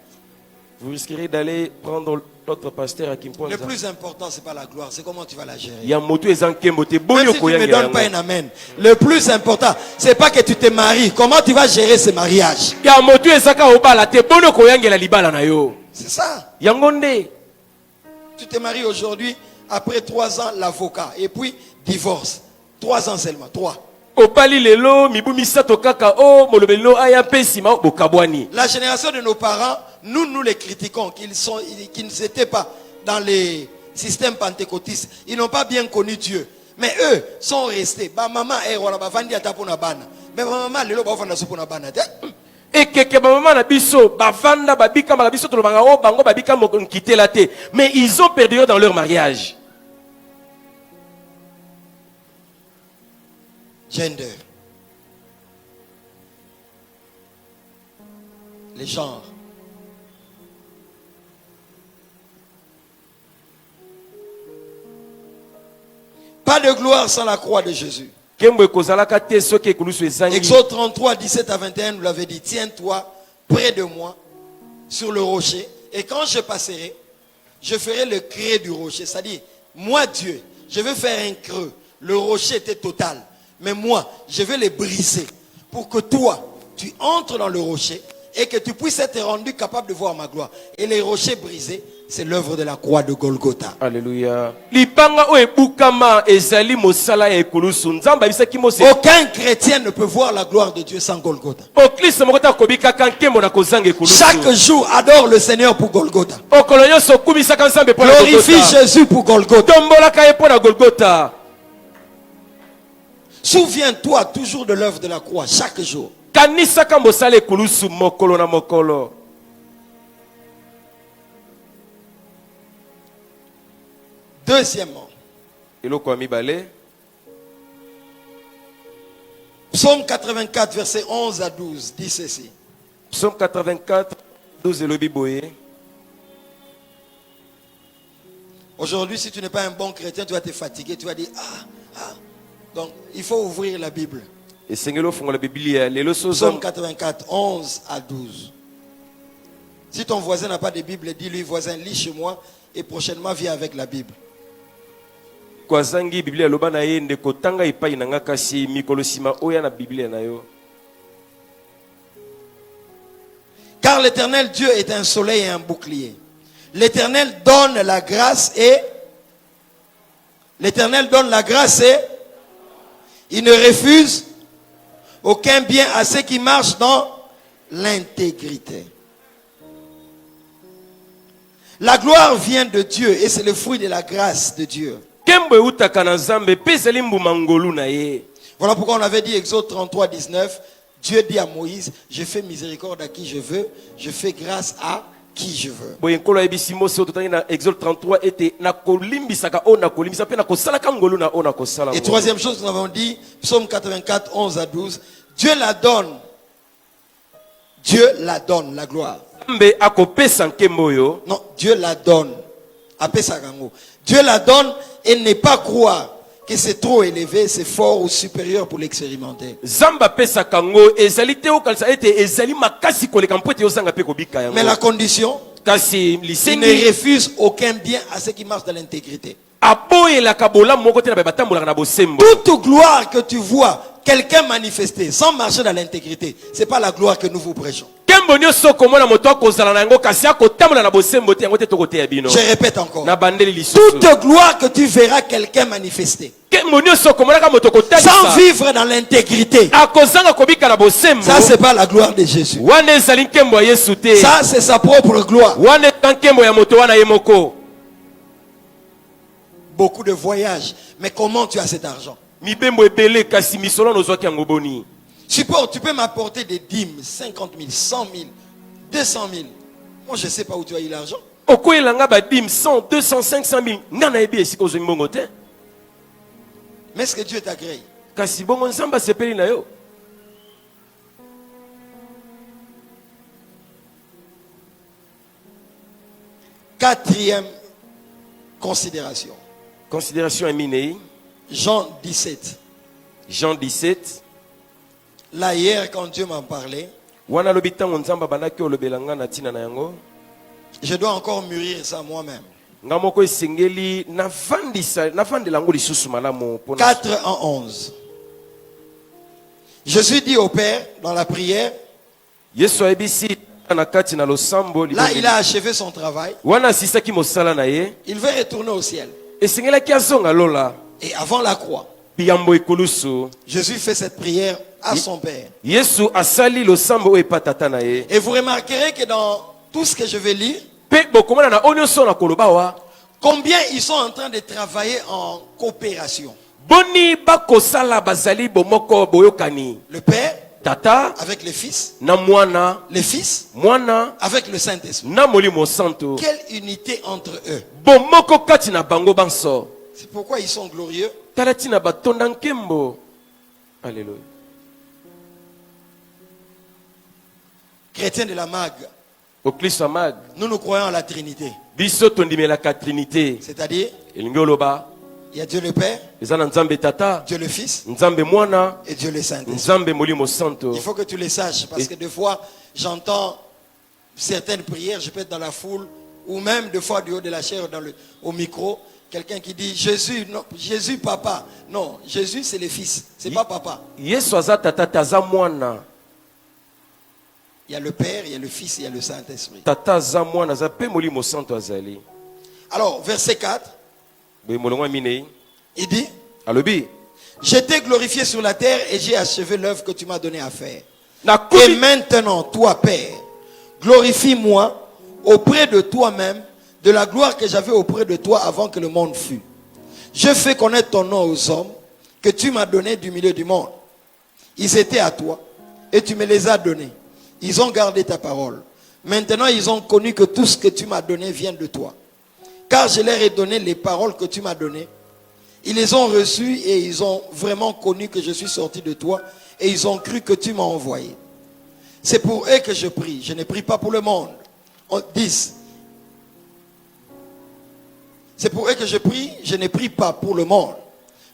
Vous risquerez d'aller prendre l'autre pasteur à Kimpwanza. Le plus important, c'est pas la gloire, c'est comment tu vas la gérer. Ya moto ezan kembo te Même bonyo si tu ne me koyanga donnes pas un yango. amen. Le plus important, c'est pas que tu te maries. Comment tu vas gérer ce mariage? Ya moto ezaka obala te bonyo koyangela libala na yo. C'est ça. Yango nde. Tu te maries aujourd'hui, après 3 ans, l'avocat. Et puis, divorce. 3 ans seulement. 3. Obali lelo mibu misato kaka o molobelo aya pesima bokabwani. La génération de nos parents, nous les critiquons, qu'ils n'étaient pas dans les systèmes pentecôtistes. Ils n'ont pas bien connu Dieu. Mais eux sont restés. Ba maman est wala ba vandi atapona bana. Mais maman lelo ba vanda sopona bana. Ekeke ba mama na biso bavanda babika ma biso to lobanga o bango babika mo nkitela te. Mais ils ont perdu dans leur mariage. Gender. Les genres. Pas de gloire sans la croix de Jésus. Kembo ekozalaka te soki ekulusu ezangi. Exode 33, 17 à 21, nous l'avez dit, tiens-toi près de moi sur le rocher, et quand je passerai, je ferai le creux du rocher. C'est-à-dire, moi Dieu, je vais faire un creux. Le rocher était total, mais moi, je vais le briser pour que toi, tu entres dans le rocher et que tu puisses être rendu capable de voir ma gloire. Et les rochers brisés, c'est l'œuvre de la croix de Golgotha. Alléluia. Lipanga o ebukama ezali mosala ya ekulusu. Nzamba bisaki mose. Aucun chrétien ne peut voir la gloire de Dieu sans Golgotha. O Kristo mokota kobika kankembo na kozanga ekulusu. Chaque jour, adore le Seigneur pour Golgotha. O kolonyo so kumisa kanzambe pour Golgotha. Glorifie Jésus pour Golgotha. Tombola kaye pour Golgotha. Souviens-toi toujours de l'œuvre de la croix, chaque jour. Kanisa kambosala ekulusu mokolo na mokolo. Deuxièmement, Psaume 84, versets 11 à 12, dit ceci. Psaume 84, 12 et le Biboye. Aujourd'hui, si tu n'es pas un bon chrétien, tu vas te fatiguer, tu vas dire, Donc, il faut ouvrir la Bible. Psaume 84, 11 à 12. Si ton voisin n'a pas de Bible, dis-lui, voisin, lis chez moi et prochainement viens avec la Bible. Car l'Éternel Dieu est un soleil et un bouclier. L'Éternel donne la grâce et il ne refuse aucun bien à ceux qui marchent dans l'intégrité. La gloire vient de Dieu et c'est le fruit de la grâce de Dieu. Voilà pourquoi on avait dit Exode 33, 19. Dieu dit à Moïse, je fais miséricorde à qui je veux, je fais grâce à qui je veux. Et troisième chose, nous avons dit, Psaume 84, 11 à 12, Dieu la donne, la gloire. Non, Dieu la donne. Dieu la donne et ne pas croire que c'est trop élevé, c'est fort ou supérieur pour l'expérimenter. Mais la condition, il ne refuse aucun bien à ceux qui marchent dans l'intégrité. Toute gloire que tu vois quelqu'un manifester sans marcher dans l'intégrité, ce n'est pas la gloire que nous vous prêchons. Je répète encore. Toute gloire que tu verras quelqu'un manifester sans vivre dans l'intégrité, ça c'est pas la gloire de Jésus. Ça c'est sa propre gloire. Beaucoup de voyages. Mais comment tu as cet argent? Support, tu peux m'apporter des dîmes, 50 000, 100 000, 200 000. Moi, je ne sais pas où tu as eu l'argent. 100, 200, 500 000. Mais est-ce que Dieu t'agrée? Quatrième considération. Considération éminée. Jean 17. Jean 17. Là, hier, quand Dieu m'en parlait, je dois encore mûrir ça moi-même. 4 en 11. Jésus dit au Père, dans la prière, là, il a achevé son travail. Il veut retourner au ciel. Et avant la croix, Jésus fait cette prière à son Père. Et vous remarquerez que dans tout ce que je vais lire, combien ils sont en train de travailler en coopération. Le Père Tata avec le Fils, le Fils avec le Saint-Esprit. Quelle unité entre eux. C'est pourquoi ils sont glorieux. Alléluia. Chrétiens de la MAG, nous croyons à la Trinité. C'est-à-dire Il y a Dieu le Père, eza na nzambe tata, Dieu le Fils nzambe mwana, et Dieu le Saint-Esprit. nzambe molimo santo. Il faut que tu les saches parce que des fois, j'entends certaines prières, je peux être dans la foule ou même des fois du haut de la chair au micro, quelqu'un qui dit Jésus, non, Jésus papa. Non, Jésus c'est le Fils, c'est pas papa. Yesu aza tata taza mwana. Il y a le Père, il y a le Fils, il y a le Saint-Esprit. Tata aza mwana za pe molimo santo azali. Alors, verset 4, il dit Alobi. Je t'ai glorifié sur la terre et j'ai achevé l'œuvre que tu m'as donné à faire. Na Et kubi maintenant, toi, Père, glorifie-moi auprès de toi-même de la gloire que j'avais auprès de toi avant que le monde fût. Je fais connaître ton nom aux hommes que tu m'as donné du milieu du monde. Ils étaient à toi et tu me les as donnés. Ils ont gardé ta parole. Maintenant, ils ont connu que tout ce que tu m'as donné vient de toi. Car je leur ai donné les paroles que tu m'as données. Ils les ont reçues et ils ont vraiment connu que je suis sorti de toi et ils ont cru que tu m'as envoyé. C'est pour eux que je prie. Je ne prie pas pour le monde. 10. C'est pour eux que je prie. Je ne prie pas pour le monde,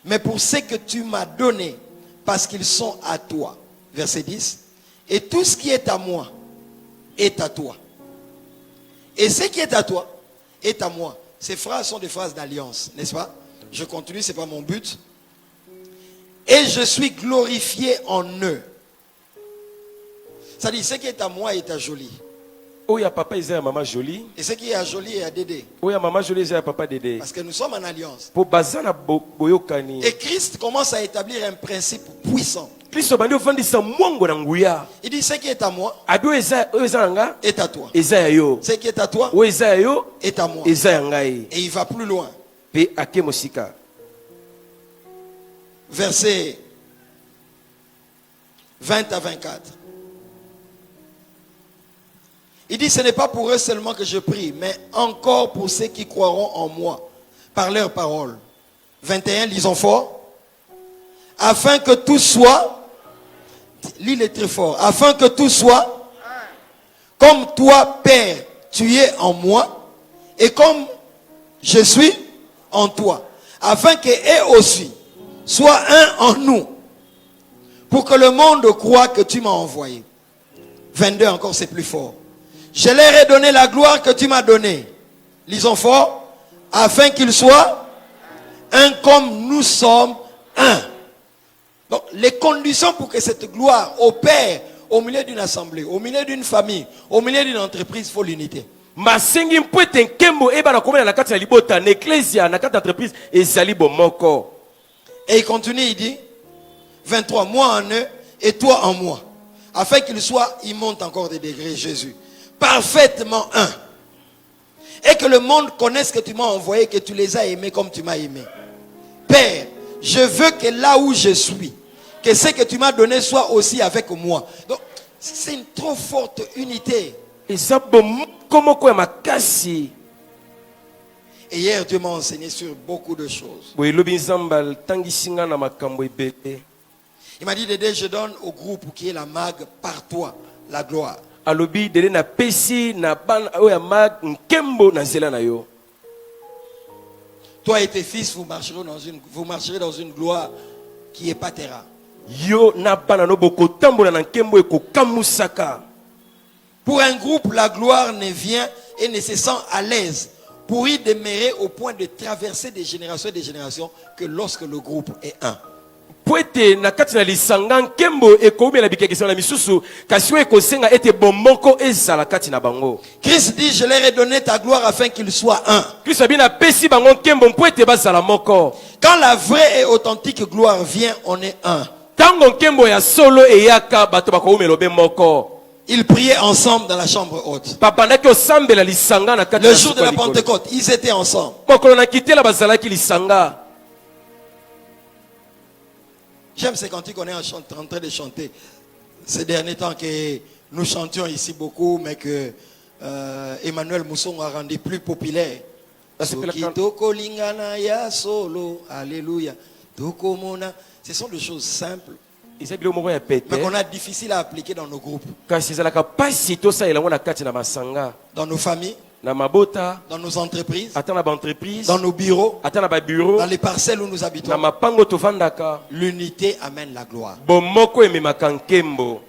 mais pour ceux que tu m'as donnés, parce qu'ils sont à toi. Verset 10. Et tout ce qui est à moi est à toi. Et ce qui est à toi est à moi. Ces phrases sont des phrases d'alliance, n'est-ce pas? Je continue, ce n'est pas mon but. Et je suis glorifié en eux. Ça dit, ce qui est à moi est à Jolie. Oya papa isa maman jolie. Et ce qui est à Jolie est à Dédé. Oya maman jolie isa papa Dédé. Parce que nous sommes en alliance. Po bazana boyokani. Et Christ commence à établir un principe puissant. Kristo bandi ofandisa mongo na nguya. Il dit, ce qui est à moi Abi eza nga est à toi. eza yo. Ce qui est à toi O eza yo est à moi. eza ngai. Et il va plus loin. Pe ake mosika. Versets 20 à 24. Il dit, ce n'est pas pour eux seulement que je prie, mais encore pour ceux qui croiront en moi, par leurs paroles. 21, lisons fort. Afin que tout soit, lis-le très fort, afin que tout soit, comme toi, Père, tu es en moi, et comme je suis en toi, afin qu'eux aussi soient un en nous, pour que le monde croie que tu m'as envoyé. 22 encore, c'est plus fort. Je leur ai donné la gloire que tu m'as donnée. Lisons fort. Afin qu'ils soient un comme nous sommes un. Donc, les conditions pour que cette gloire opère au milieu d'une assemblée, au milieu d'une famille, au milieu d'une entreprise, il faut l'unité. Masengi mpwete nkembo eba na komela na kati na libota na ecclesia na kati entreprise ezali bomoko. Et il continue, il dit 23, moi en eux et toi en moi. Afin qu'ils soient, il monte encore des degrés, Jésus. Parfaitement un. Et que le monde connaisse que tu m'as envoyé, que tu les as aimés comme tu m'as aimé. Père, je veux que là où je suis, que ce que tu m'as donné soit aussi avec moi. Donc, c'est une trop forte unité. Et ça bomoko moko ya makasi. Et hier, Dieu m'a enseigné sur beaucoup de choses. Boye lobi nzamba tangisinga na makambo ebele. Il m'a dit, Dédé, je donne au groupe qui est la MAG par toi la gloire. Alobi dele na pesi na ban oya mag nkembo na nzela na yo. Toi et tes fils, vous marcherez dans une gloire qui est pas terra. Yo na bana no boko tambola na nkembo eko kamusaka. Pour un groupe, la gloire ne vient et ne se sent à l'aise pour y demeurer au point de traverser des générations et des générations que lorsque le groupe est un. Poete na kati na lisanga nkembo ekoumela bikekisa na misusu kasi eko senga ete bomoko ezala kati na bango. Christ dit, je leur ai donné ta gloire afin qu'ils soient un. Christ abina pesi bango nkembo poete bazala moko. Quand la vraie et authentique gloire vient, on est un. Tango nkembo ya solo eyaka bato bakoumela be moko. Ils priaient ensemble dans la chambre haute. Papandaki osambela lisanga na kati Le jour de la Pentecôte, ils étaient ensemble. Mokolo na kitela bazalaki lisanga. J'aime ces cantiques qu'on est en train de chanter ces derniers temps que nous chantions ici beaucoup, mais que Emmanuel Mousson a rendu plus populaire. Alléluia. Ce sont des choses simples, mais qu'on a difficile à appliquer dans nos groupes, dans nos familles, na mabota, dans nos entreprises, ata na ba entreprise, dans nos bureaux, ata na ba bureau, dans les parcelles où nous na habitons. mapango tovandaka. L'unité amène la gloire. Bomoko ememaka nkembo.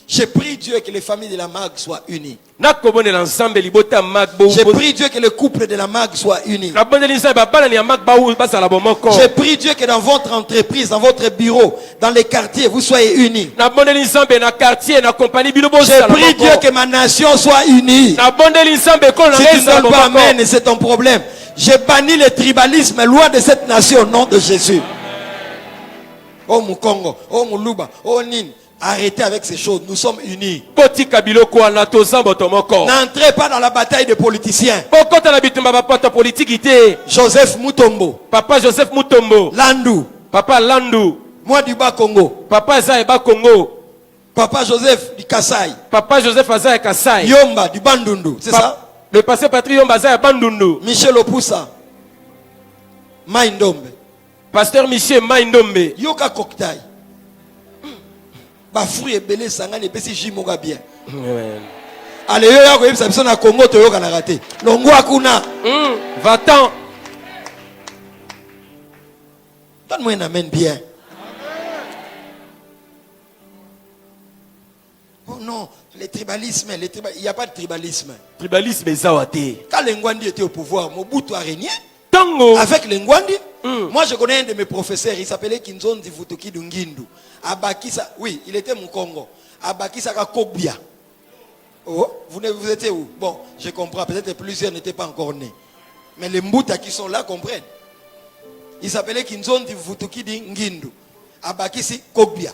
J'ai prié Dieu que les familles de la MAG soient unies. Nakobonela nzambe libota mag bo. J'ai prié Dieu que le couple de la MAG soit uni. Naboneli nzambe babana ni mag ba u basala bomoko. J'ai prié Dieu que dans votre entreprise, dans votre bureau, dans les quartiers, vous soyez unis. Naboneli nzambe na quartier na compagnie bino bo J'ai sala prié bomoko. Dieu que ma nation soit unie. Naboneli nzambe ko na Si tu ne ngeza donnes pas bomoko. amen, c'est ton problème. J'ai banni le tribalisme loin de cette nation au nom de Jésus. Oh mon Congo, oh mon Luba, oh Nin. Arrêtez avec ces choses, nous sommes unis. Potika biloko na tozambo tomoko. N'entrez pas dans la bataille des politiciens. Pokota na bitumba bapata politique ité. Joseph Mutombo, Papa Joseph Mutombo. Landou, Papa Landu. moi du bas Congo, Papa Zaeba Congo. Papa Joseph du Kassai, Papa Joseph Azae Kasai. Yomba du Bandundu, c'est ça? Le passé Patrick Yomba Azae Bandundu. Michel Opusa, Maïndombe, Pasteur Michel Maïndombe. Yoka Koktai. Ba fruit et belé sangane pesi jimoga bien. Amen. Allez yo ya ko yebisa biso na Congo to yoka na raté. Longwa kuna. Va-t'en. Donne-moi un amen bien. Oh non, le tribalisme, il n'y a pas de tribalisme. Tribalisme ezawate. Quand Lengwandi était au pouvoir, Mobutu a régné. Tango. Avec Lengwandi, moi je connais un de mes professeurs, il s'appelait Kinzondi Vutuki Dungindu. Abakisa, oui, il était mon Congo. Abakisa Kokbia. Oh, vous étiez où? Bon, je comprends, peut-être plusieurs n'étaient pas encore nés. Mais les Mbouta qui sont là comprennent. Il s'appelait Kinzondi Vutuki Dungindu. Abakisi Kokbia.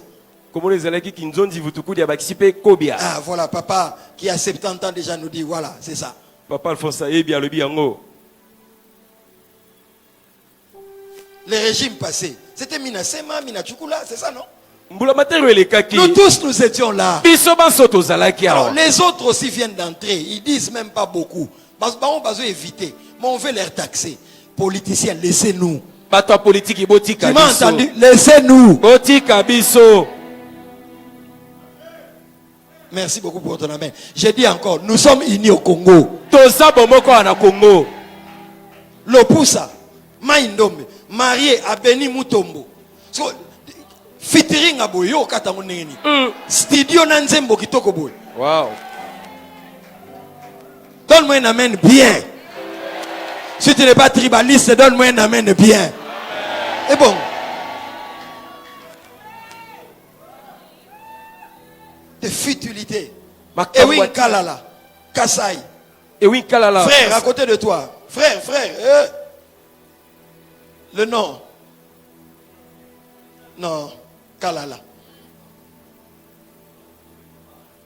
Comment les alaki Kinzondi Vutuku di abakisipe Kobia. Ah, voilà, papa qui a 70 ans déjà nous dit, voilà, c'est ça. Papa Alphonse Aebi alobi yango. Les régimes passés, c'était Minasema, Minachukula, c'est ça, non? Nous tous nous étions là. Alors, les autres aussi viennent d'entrer. Ils disent même pas beaucoup. Parce qu'on va éviter. Mais on veut les taxer. Politiciens, laissez-nous. Tu m'as entendu? Laissez-nous. Merci beaucoup pour ton amen. J'ai dit encore, nous sommes unis au Congo. Lopusa, Maïndombe, marié à Beni Mutombo. So, featuring à Boyo Katamuneni. Studio Nanzembo Kitoko Boy. Wow. Donne-moi un amen bien. Si tu n'es pas tribaliste, donne-moi un amen bien. Et bon. De futilité. Ewin Kalala. Kassai. Ewin Kalala. Frère, à côté de toi. Frère. Le nom. Non. Kalala.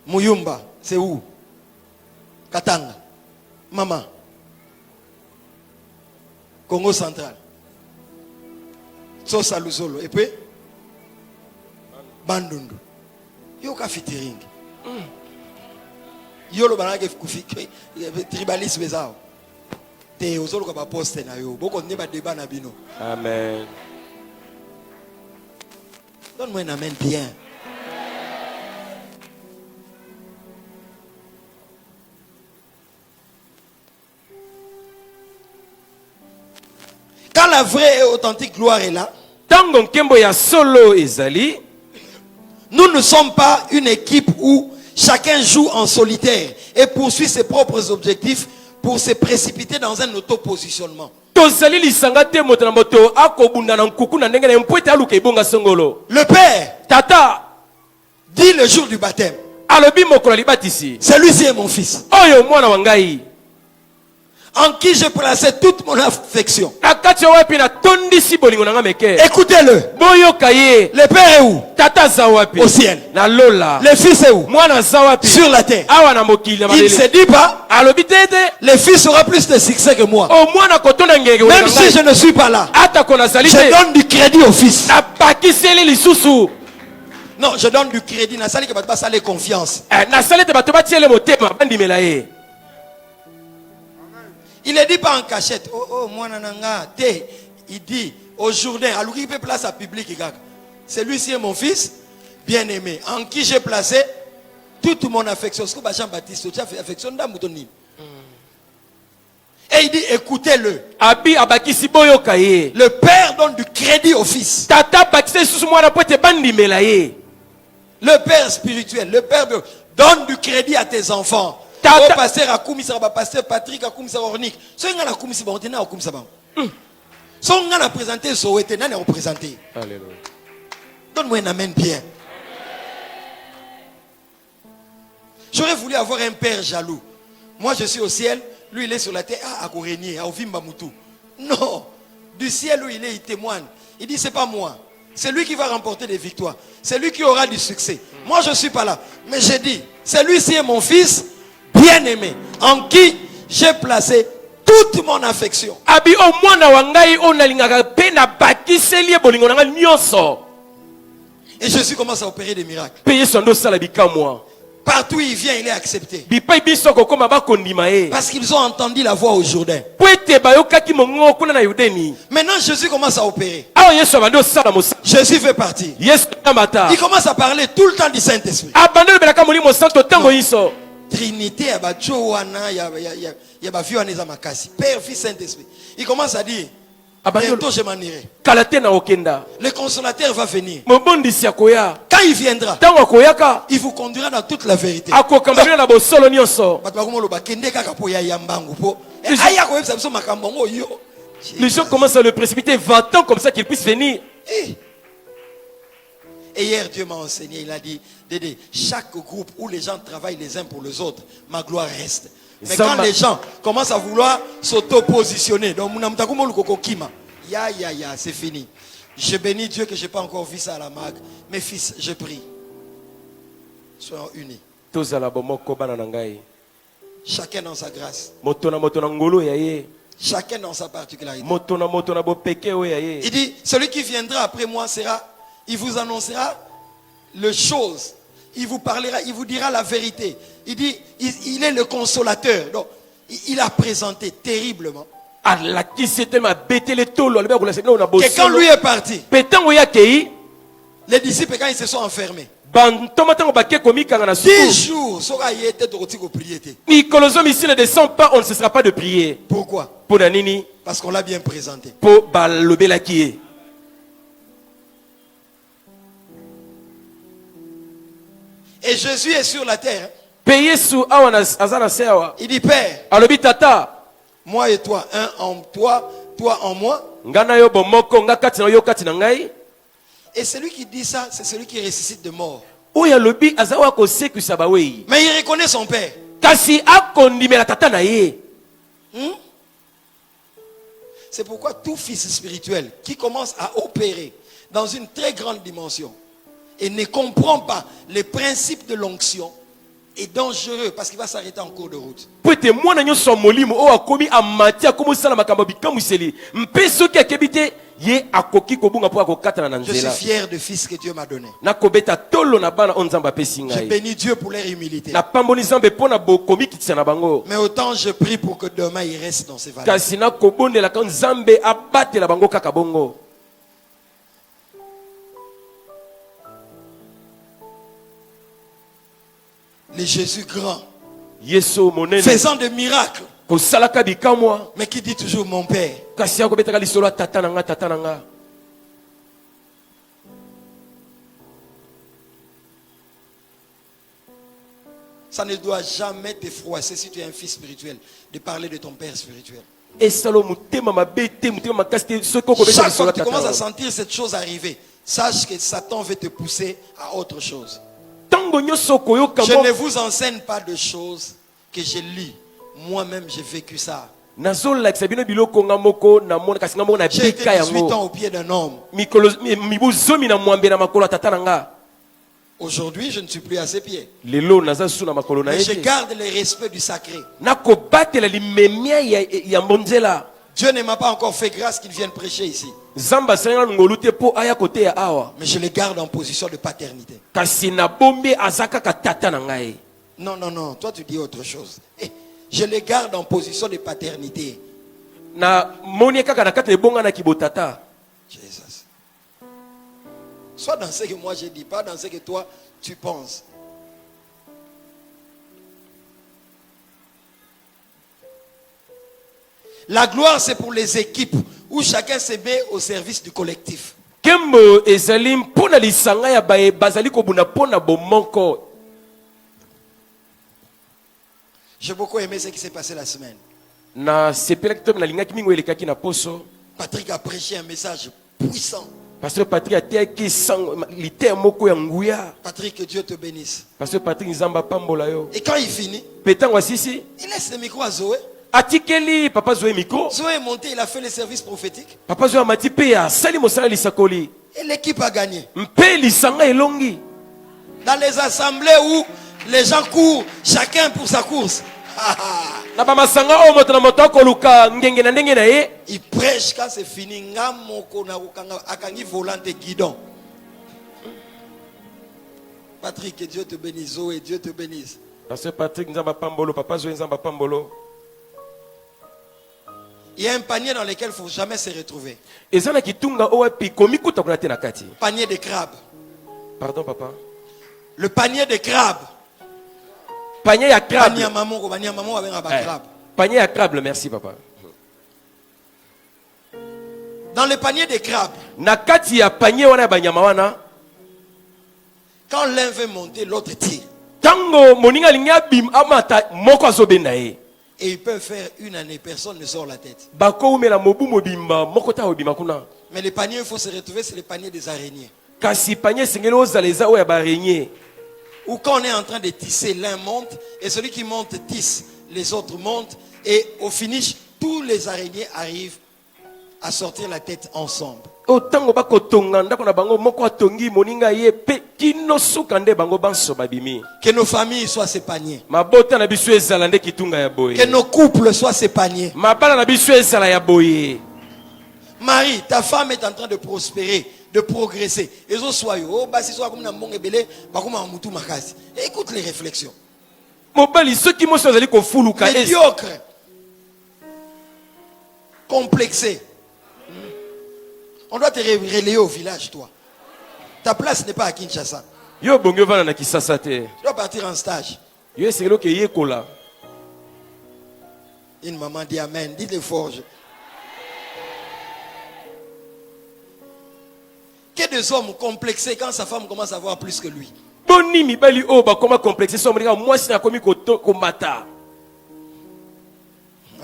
Muyumba. C'est où? Katanga. Maman. Congo central. Sosa Luzolo. Et puis? Bandundu. Yoka fitting. Yolo banake kufiki tribalisme bezao. Te ozolo ka ba poste na yo. Boko ne ba débat na bino. Amen. Donne-moi un amen bien. Quand la vraie et authentique gloire est là, Tango nkembo ya solo ezali. Nous ne sommes pas une équipe où chacun joue en solitaire et poursuit ses propres objectifs pour se précipiter dans un auto-positionnement. Le Père Tata dit le jour du baptême, celui-ci est mon fils, en qui je plaçais toute mon affection. Écoutez-le. Le Père est où? Au ciel. Le Fils est où? Sur la terre. Il ne se dit pas, le Fils aura plus de succès que moi. Même si je ne suis pas là, je donne du crédit au Fils. Non, je donne du crédit. Nasali que pas ça les confiance. Il ne dit pas en cachette. Oh, moi nananga. Il dit aujourd'hui, alors qu'il peut place à public. Celui-ci est mon fils bien-aimé, en qui j'ai placé toute mon affection. Ce que Jean-Baptiste, tu as fait affection d'Amoutonine. Et il dit, écoutez-le. Abi abakisi boyoka ye. Le père donne du crédit au fils. Tata bakise susu mwana po te bandimela ye. Le père spirituel, le père donne du crédit à tes enfants. Tata. Au pasteur Akoumisa, pasteur Patrick Akoumisa Ornik. Ce nga na Akoumisa ba, on tena Akoumisa ba. Ce nga na présenté Soweté, n'a représenté. Alléluia. Donne-moi un amen bien. J'aurais voulu avoir un père jaloux. Moi je suis au ciel, lui il est sur la terre, à Kourégné, à Ovimba Moutou. Non, du ciel où il est, il témoigne. Il dit c'est pas moi, c'est lui qui va remporter des victoires. C'est lui qui aura du succès. Moi je suis pas là. Mais j'ai dit, celui-ci est mon fils bien-aimé, en qui j'ai placé toute mon affection. Abi o mwana wangai onalingaka pe na bakiseli e bolingo nanga nyonso. Et Jésus commence à opérer des miracles. Paye sondo sala bikamwa. Partout où il vient, il est accepté. Bipai biso kokoma bakondima ye. Parce qu'ils ont entendu la voix au Jourdain. Pwete bayokaki mongo kuna na Yudeni. Maintenant Jésus commence à opérer. Awa Yesu abando sala mosa. Jésus fait partie. Yesu tamata. Il commence à parler tout le temps du Saint-Esprit. Abando belaka molimo santo tango yiso. Trinité, ya ba Joana, ya ba Vianeza Makasi. Père, Fils, Saint-Esprit. Il commence à dire, bientôt je m'en irai. Kalate na okenda. Le consolateur va venir. Mobondisi akoya. Quand il viendra, Tango akoyaka. il vous conduira dans toute la vérité. Akokambana na bosolo nyonso. Les gens commencent à le précipiter, va-t'en comme ça qu'il puisse venir. Et hier, Dieu m'a enseigné, il a dit, Dédé, chaque groupe où les gens travaillent les uns pour les autres, ma gloire reste. Mais quand les gens commencent à vouloir s'auto-positionner, donc c'est fini. Je bénis Dieu que je n'ai pas encore vu ça à la mag. Mes fils, je prie. Soyons unis. Chacun dans sa grâce. Chacun dans sa particularité. Il dit, celui qui viendra après moi sera, il vous annoncera les choses. Il vous parlera, il vous dira la vérité. Il dit, il est le consolateur. Donc, il a présenté terriblement. Que quand lui est parti, les disciples, quand ils se sont enfermés, 10 jours, Nicolas ici ne descend pas, on ne cessera pas de prier. Pourquoi? Pour Nanini. Parce qu'on l'a bien présenté. Pour Balobela qui est. Et Jésus est sur la terre. Il dit, Père, moi et toi, un en toi, toi en moi. Et celui qui dit ça, c'est celui qui ressuscite de mort. Mais il reconnaît son père. C'est pourquoi tout fils spirituel qui commence à opérer dans une très grande dimension et ne comprend pas les principes de l'onction est dangereux parce qu'il va s'arrêter en cours de route. Je suis fier de fils que Dieu m'a donné. Je bénis Dieu pour leur humilité. Mais autant je prie pour que demain il reste dans ses valeurs. Les Jésus grands, faisant des miracles, mais qui dit toujours mon Père. Ça ne doit jamais te froisser si tu es un fils spirituel de parler de ton Père spirituel. Chaque fois que tu commences à sentir cette chose arriver, sache que Satan veut te pousser à autre chose. Je ne vous enseigne pas de choses que je lis. Moi-même, j'ai vécu ça. J'ai été 18 ans au pied d'un homme. Aujourd'hui, je ne suis plus à ses pieds. Mais je garde le respect du sacré. Dieu ne m'a pas encore fait grâce qu'il vienne prêcher ici. Mais je le garde en position de paternité. Non, non, non. Toi, tu dis autre chose. Je le garde en position de paternité. Jesus. Soit dans ce que moi je dis, pas dans ce que toi tu penses. La gloire, c'est pour les équipes où chacun se met au service du collectif. Kembo ezali mpona lisanga ya baye bazali kobuna pona bomoko. J'ai beaucoup aimé ce qui s'est passé la semaine. Na sepelaki to na lingaki mingo elekaki na poso. Patrick a prêché un message puissant. Pasteur Patrick a teki sang liter moko ya nguya. Patrick, que Dieu te bénisse. Pasteur Patrick nzamba pambola yo. Et quand il finit, Petango asisi. il laisse le micro à Zoé. Atikeli papa Zoé micro. Zoé est monté, il a fait le service prophétique. Papa Zoé amati pe ya sali mosala lisakoli. Et l'équipe a gagné. Mpe lisanga elongi. Dans les assemblées où les gens courent, chacun pour sa course. Na ba masanga o moto na moto akoluka ngenge na ndenge na ye. Il prêche quand c'est fini. Ngamoko na ukanga akangi volante guidon. Patrick, que Dieu te bénisse. Zoé, Dieu te bénisse. Pasteur Patrick nzamba pambolo, papa Zoé nzamba pambolo. Il y a un panier dans lequel il ne faut jamais se retrouver. Ezana kitunga owapi komikuta kuna tena kati. Panier de crabes. Pardon papa. Le panier de crabes. Panier à crabe. Panier à maman avec un crabe. Panier à crabe, merci papa. Dans le panier de crabes. Nakati ya panier wana banyama wana. Quand l'un veut monter, l'autre tire. Tango moninga linga bim amata moko azobenda ye. Et ils peuvent faire une année, personne ne sort la tête. Bako umela mobu mobimba moko ta obima kuna. Mais le panier, il faut se retrouver, c'est le panier des araignées. Kasi panier singelo zaleza o ya baraignée. Ou quand on est en train de tisser, l'un monte, et celui qui monte tisse, les autres montent, et au finish, tous les araignées arrivent à sortir la tête ensemble. O tango bako tonga ndako na bango moko atongi moninga ye pe kino sukande bango banso babimi. Que nos familles soient ces paniers. Mabota na biso ezala nde kitunga ya boye. Que nos couples soient ces paniers. Mabala na biso ezala ya boye. Marie, ta femme est en train de prospérer, de progresser. Et zo soyo, oh basi soa comme na mbonge belé, ba comme mutu makasi. Écoute les réflexions. Mobali ceux qui mo sozali ko fuluka médiocre. Complexé. On doit te relayer au village, toi. Ta place n'est pas à Kinshasa. Yo bongyo vana na Kisasa te. Tu dois partir en stage. Yo esengelo ke yekola. Une maman dit amen. Dites-le fort. Que des hommes complexés quand sa femme commence à voir plus que lui. Boni mibali o ba koma complexé so mlinga mwasi na komi ko mata.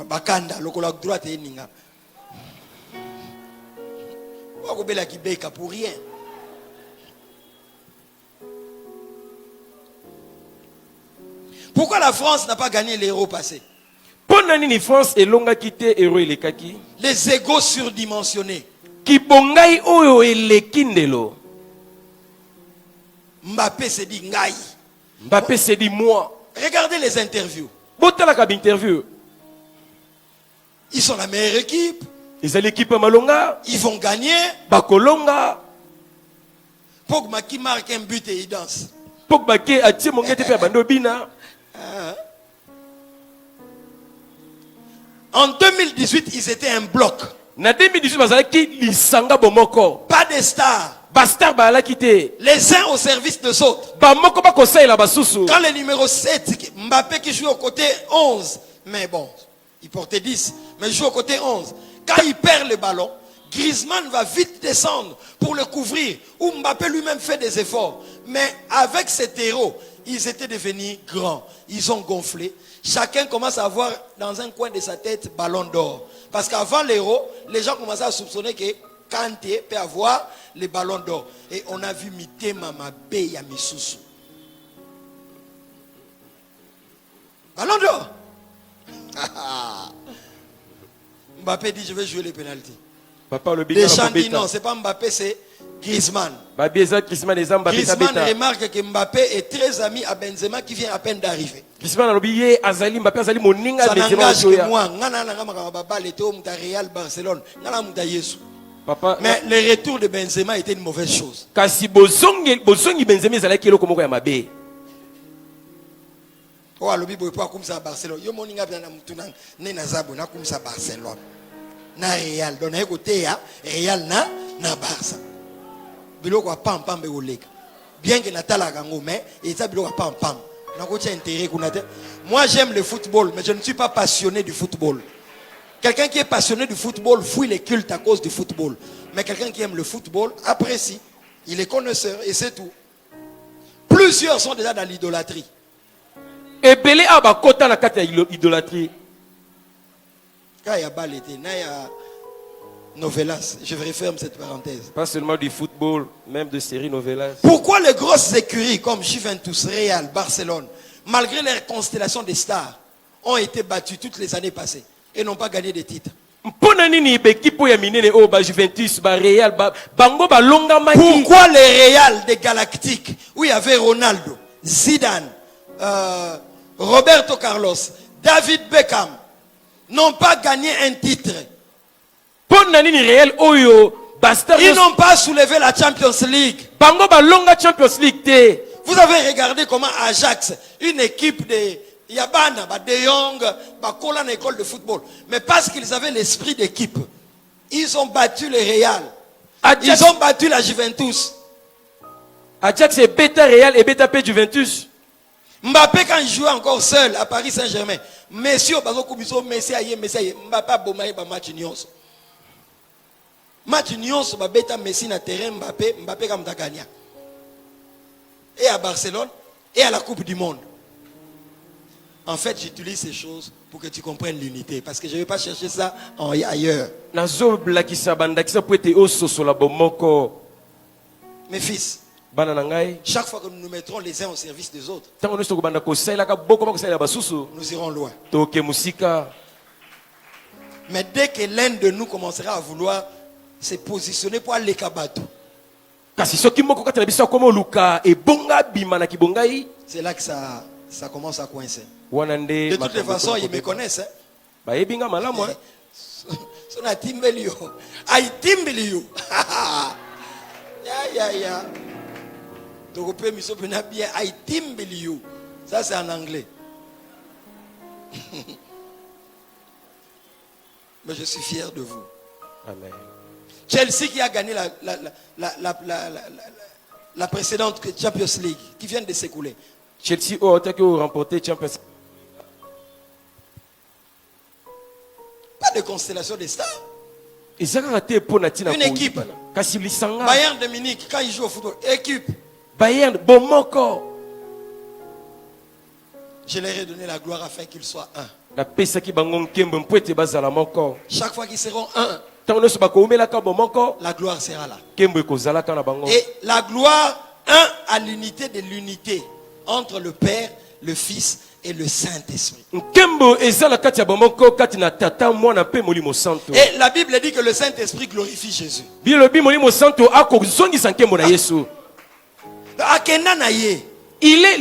Bakanda lokola droite et ninga. Pour rien. Pourquoi la France n'a pas gagné l'Euro passé? Ponani France elonga kite euro elekaki. Les égos surdimensionnés. Ki bongai oyo elekindelo. Mbappé s'est dit ngai. Mbappé s'est dit moi. Regardez les interviews. Botala ka interview. Ils sont la meilleure équipe. Ils ont l'équipe malonga. Ils vont gagner. Bakolonga. Pogba qui marque un but et il danse. Pogba qui a tiré mon gâteau bando bina. En 2018, ils étaient un bloc. Na 2018 bazalaki lisanga bomoko. Pas de stars. Bastar ba la quitté. Les uns au service des autres. Ba moko ba conseil la basusu. Quand le numéro 7, Mbappé qui joue au côté 11, mais bon, il portait 10, mais il joue au côté 11. Quand il perd le ballon, Griezmann va vite descendre pour le couvrir. Ou Mbappé lui-même fait des efforts. Mais avec cet héros, ils étaient devenus grands. Ils ont gonflé. Chacun commence à avoir dans un coin de sa tête ballon d'or. Parce qu'avant l'héros, les gens commençaient à soupçonner que Kanté peut avoir les ballons d'or. Et on a vu Mitema Mabé Yamisusu. Ballon d'or. Mbappé dit je vais jouer les pénaltys. Papa le Deschamps dit non, c'est pas Mbappé, c'est Griezmann. Griezmann remarque que Mbappé est très ami à Benzema qui vient à peine d'arriver. Griezmann a oublié Azali Mbappé Azali moninga Benzema que moi, Real Barcelone, Papa, mais le retour de Benzema était une mauvaise chose. Kasi bozongi Benzema ezala ki eloko moko ya mabe. Oh alobi boy pas comme ça Barcelone. Yo moninga bien na mutuna ne na zabo na comme ça Barcelone. Na Real donc na côté ya Real na Barça. Biloko a pam pam be olega. Bien que natala kango mais et ça biloko pam pam. Na ko intérêt kuna te. Moi j'aime le football mais je ne suis pas passionné du football. Quelqu'un qui est passionné du football fuit les cultes à cause du football. Mais quelqu'un qui aime le football apprécie. Il est connaisseur et c'est tout. Plusieurs sont déjà dans l'idolâtrie. Et belé aba kota na kati ya idolâtrie. Quand il y a Balété, il y a Novelas. Je referme cette parenthèse. Pas seulement du football, même de séries novelas. Pourquoi les grosses écuries comme Juventus, Real, Barcelone, malgré les constellations des stars, ont été battues toutes les années passées et n'ont pas gagné de titres? Pourquoi les Real des Galactiques, où il y avait Ronaldo, Zidane, Roberto Carlos, David Beckham, n'ont pas gagné un titre? Ils n'ont pas soulevé la Champions League. Vous avez regardé comment Ajax, une équipe de Yabana, De Jong, Kola, école de football. Mais parce qu'ils avaient l'esprit d'équipe, ils ont battu le Real. Ils ont battu la Juventus. Ajax est bêta Real et bêta P Juventus. Mbappé, quand il jouait encore seul à Paris Saint-Germain, Messi, Messi, Mbappé a bombé le match Nyons. Match Nyons, bêta Messi na terrain, Mbappé comme Dagania. Et à Barcelone, et à la Coupe du Monde. En fait, j'utilise ces choses pour que tu comprennes l'unité. Parce que je ne vais pas chercher ça ailleurs. Mes fils, chaque fois que nous nous mettrons les uns au service des autres, nous irons loin. Mais dès que l'un de nous commencera à vouloir se positionner pour aller Kabato, c'est là que ça commence à coincer. De toutes les façons, ils me connaissent. Son a timbelio. Aïe timbelio. Ya. Donc on miso bien aïe timbelio. Ça c'est en anglais. Mais je suis fier de vous. Amen. Chelsea qui a gagné la précédente Champions League, qui vient de s'écouler. Chelsea a remporté Champions League. Pas de constellation des stars. Une équipe. Bayern de Munich, quand il joue au football, équipe. Bayern, Bomoko. Je leur ai donné la gloire afin qu'ils soient un. Chaque fois qu'ils seront un, la gloire sera là. Et la gloire, un, à l'unité de l'unité entre le Père, le Fils et le Saint-Esprit. Et la Bible dit que le Saint-Esprit glorifie Jésus.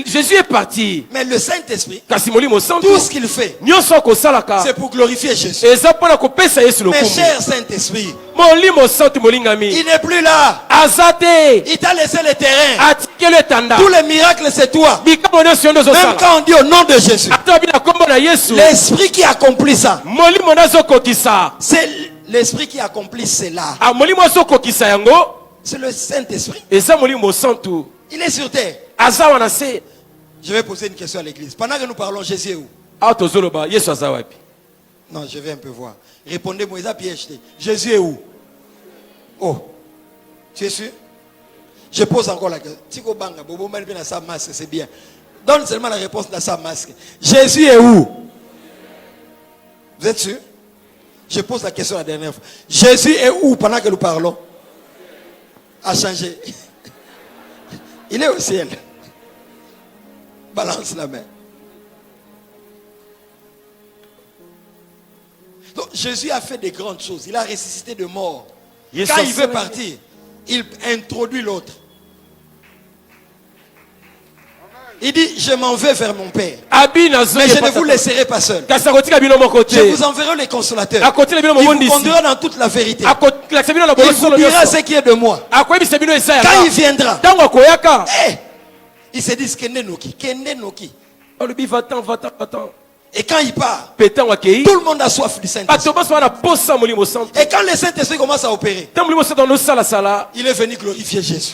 Jésus est parti. Mais le Saint-Esprit, tout ce qu'il fait, c'est pour glorifier Jésus. Mais cher Saint-Esprit, il n'est plus là. Il t'a laissé le terrain. Tous les miracles, c'est toi. Même quand on dit au nom de Jésus, l'Esprit qui accomplit ça, c'est l'Esprit qui accomplit cela. C'est le Saint-Esprit. Il est sur terre. Je vais poser une question à l'église. Pendant que nous parlons, Jésus est où? Non, je vais un peu voir. Répondez-moi, Jésus est où? Oh, tu es sûr? Je pose encore la question. C'est bien. Donne seulement la réponse dans sa masque. Jésus est où? Vous êtes sûr? Je pose la question la dernière fois. Jésus est où pendant que nous parlons? A changé. Il est au ciel. Balance la main. Donc, Jésus a fait des grandes choses. Il a ressuscité de mort. Quand il veut partir, il introduit l'autre. Il dit, je m'en vais vers mon Père. Mais je ne vous laisserai pas seul. Je vous enverrai les consolateurs. Il vous conduira dans toute la vérité. Il vous dira ce qui est de moi. Quand il viendra, il se dit, Kende Noki. Et quand il part, tout le monde a soif du Saint-Esprit. Et quand le Saint-Esprit commence à opérer, il est venu glorifier Jésus.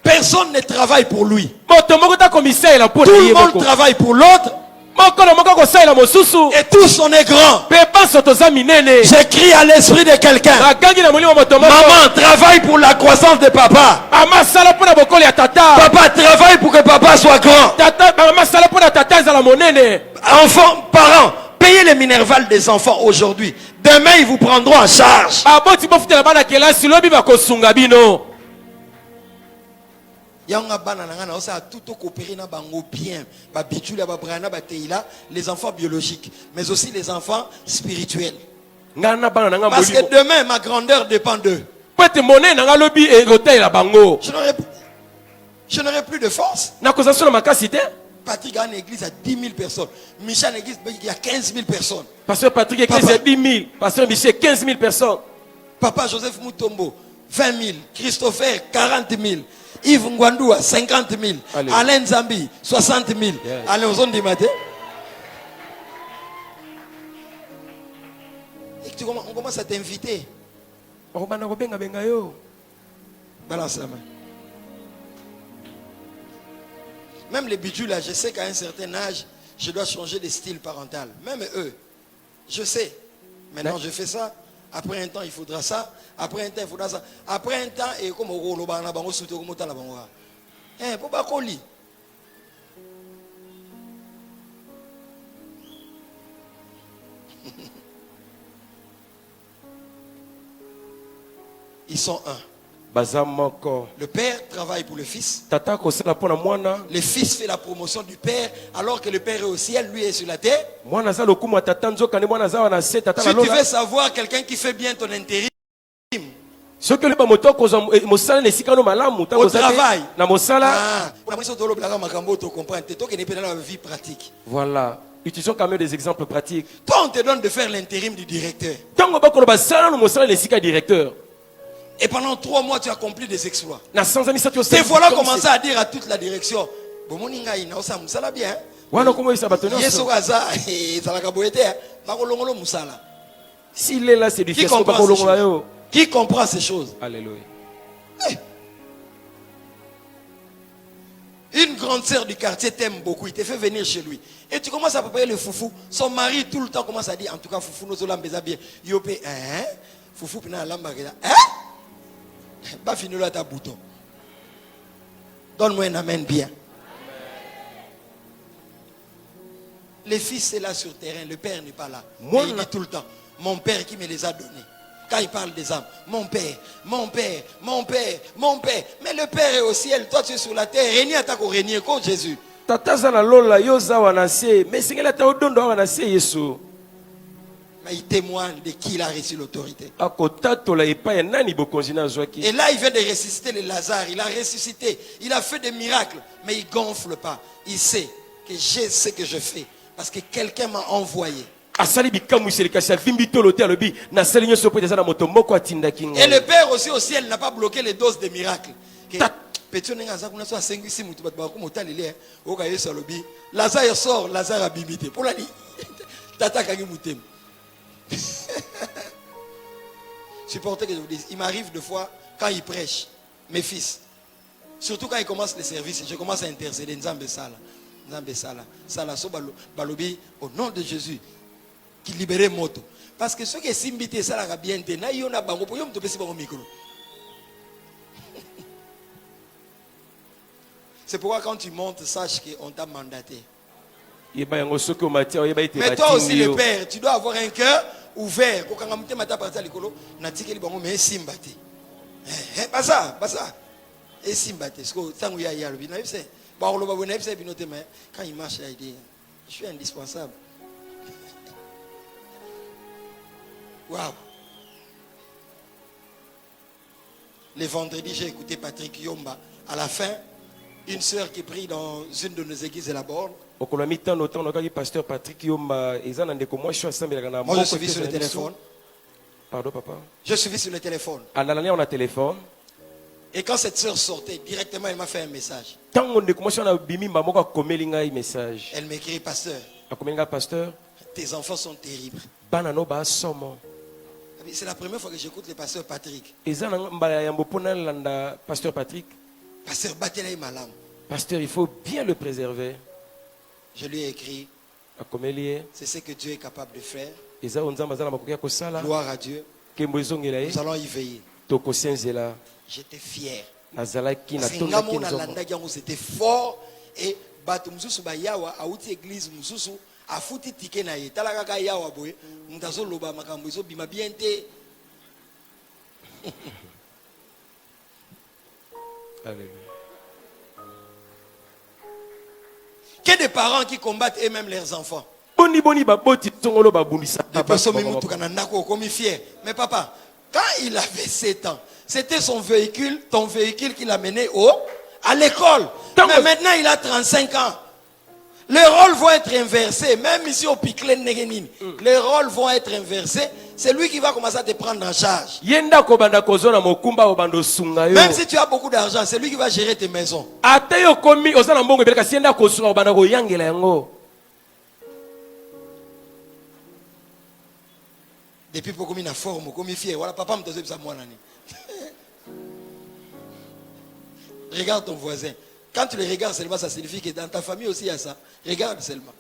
Personne ne travaille pour lui. Tout le monde travaille pour l'autre. Et tous on est grand. J'écris à l'esprit de quelqu'un. Maman, travaille pour la croissance de papa. Papa, travaille pour que papa soit grand. Enfants, parents, payez les minervales des enfants aujourd'hui. Demain, ils vous prendront en charge. Les enfants biologiques, mais aussi les enfants spirituels. Parce que demain, ma grandeur dépend d'eux. Je n'aurai plus de force. Patrick a une église à 10 000 personnes. Michel a une église, il y a 15 000 personnes. Pasteur Patrick, église à 10 000. Pasteur Michel, 15 000 personnes. Papa Joseph Mutombo, 20 000. Christopher, 40 000. Yves Ngwandoua, 50 000. Allez. Alain Zambi, 60 000. Yes. Allez, on zone du matin. Et on commence à t'inviter. Balance la main. Même les bidules là, je sais qu'à un certain âge, je dois changer de style parental. Même eux, je sais. Maintenant, je fais ça. Après un temps, il faudra ça. Après un temps, il faudra ça. Après un temps, et comme au bango soute comme au talabango. Pour pas qu'on lit. Ils sont un. Le père travaille pour le fils. Le fils fait la promotion du père alors que le père est au ciel, lui est sur la terre. Si tu veux savoir quelqu'un qui fait bien ton intérim au travail, voilà. Utilisons quand même des exemples pratiques. Toi, on te donne de faire l'intérim du directeur. Et pendant 3 mois, tu accomplis des exploits. Et voilà commencer à dire à toute la direction. S'il est là, c'est du Qui comprend ces choses? Alléluia. Une grande sœur du quartier t'aime beaucoup, il te fait venir chez lui. Et tu commences à préparer le foufou. Son mari tout le temps commence à dire, en tout cas, foufou, nous allons bien. Yopé, hein? Foufou, pina lamba, hein? Pas fini là ta bouton. Donne-moi un amen bien. Les fils c'est là sur terrain, le père n'est pas là. Et il dit tout le temps, mon père qui me les a donnés. Quand il parle des âmes, mon père, mon père, mon père, mon père. Mais le père est au ciel, toi tu es sur la terre. Régner à ta régner comme Jésus. Mais il témoigne de qui il a reçu l'autorité. Et là, il vient de ressusciter le Lazare. Il a ressuscité. Il a fait des miracles. Mais il ne gonfle pas. Il sait que j'ai ce que je fais. Parce que quelqu'un m'a envoyé. Et le Père aussi au ciel n'a pas bloqué les doses de miracles. Lazare sort, Lazare a bimité. Pour la nuit, tata kagimoutem. Supportez que je vous dise, il m'arrive de fois quand il prêche, mes fils, surtout quand il commence les services, je commence à intercéder. Nzambe sala, so balobi au nom de Jésus, qui libère moto. Parce que ceux qui sont invités ça la bien te na yona bango pour yom to pesi bango micro. C'est pourquoi quand tu montes, sache qu'on t'a mandaté. Mais toi aussi le père, tu dois avoir un cœur ouvert. Pas ça. Et simbate. Quand il marche, il dit, je suis indispensable. Waouh. Les vendredis, j'ai écouté Patrick Yomba. À la fin, une sœur qui prie dans une de nos églises de la borne. Moi, je suis sur le téléphone. Pardon, papa. Je suis sur le téléphone. On a téléphone. Et quand cette sœur sortait, directement, elle m'a fait un message. Elle m'écrit, pasteur. Tes enfants sont terribles. C'est la première fois que j'écoute le pasteur Patrick. Pasteur Patrick. Pasteur Batela est malade. Pasteur, il faut bien le préserver. Je lui ai écrit, akomelie C'est ce que Dieu est capable de faire. eza onzamba zala makoki ya kosala Gloire à Dieu. kembo ezongela ye Nous allons y veiller. tokosenzela J'étais fier. nazalaki Parce que natondaki ngamo na nzombo landa yango c'était fort et bato mususu ba yawa auti église mususu afuti tike na ye tala kaka yawa boye mutazo loba makambo zo bima bien te. Alléluia. Que des parents qui combattent eux-mêmes leurs enfants. Boni boni baboti tongolo babundisa Des personnes qui comme fier. Mais papa, quand il avait 7 ans, c'était son véhicule, ton véhicule qui l'a mené à l'école. Mais maintenant il a 35 ans. Les rôles vont être inversés. Même ici au Piklé Negenin, les rôles vont être inversés. C'est lui qui va commencer à te prendre en charge. Même si tu as beaucoup d'argent, c'est lui qui va gérer tes maisons. Depuis beaucoup de forme, comme fier. Voilà, papa me dit ça moi l'année. Regarde ton voisin. Quand tu le regardes seulement, ça signifie que dans ta famille aussi il y a ça. Regarde seulement.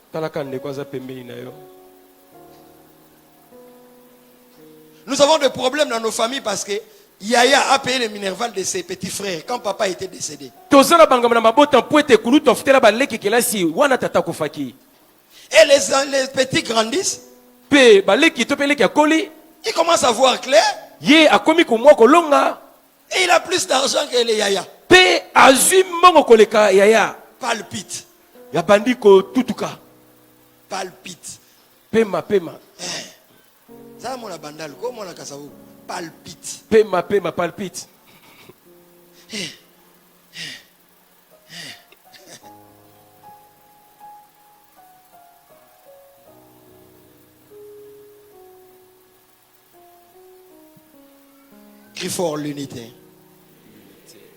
Nous avons des problèmes dans nos familles parce que Yaya a payé le minerval de ses petits frères quand papa était décédé. Et les petits grandissent. Ils commencent à voir clair. Et il a plus d'argent que les Yaya. Palpite. Palpite. Pema. Ça mon bandal, comment on a kassavu? Palpite. Pema palpite. Crie fort l'unité.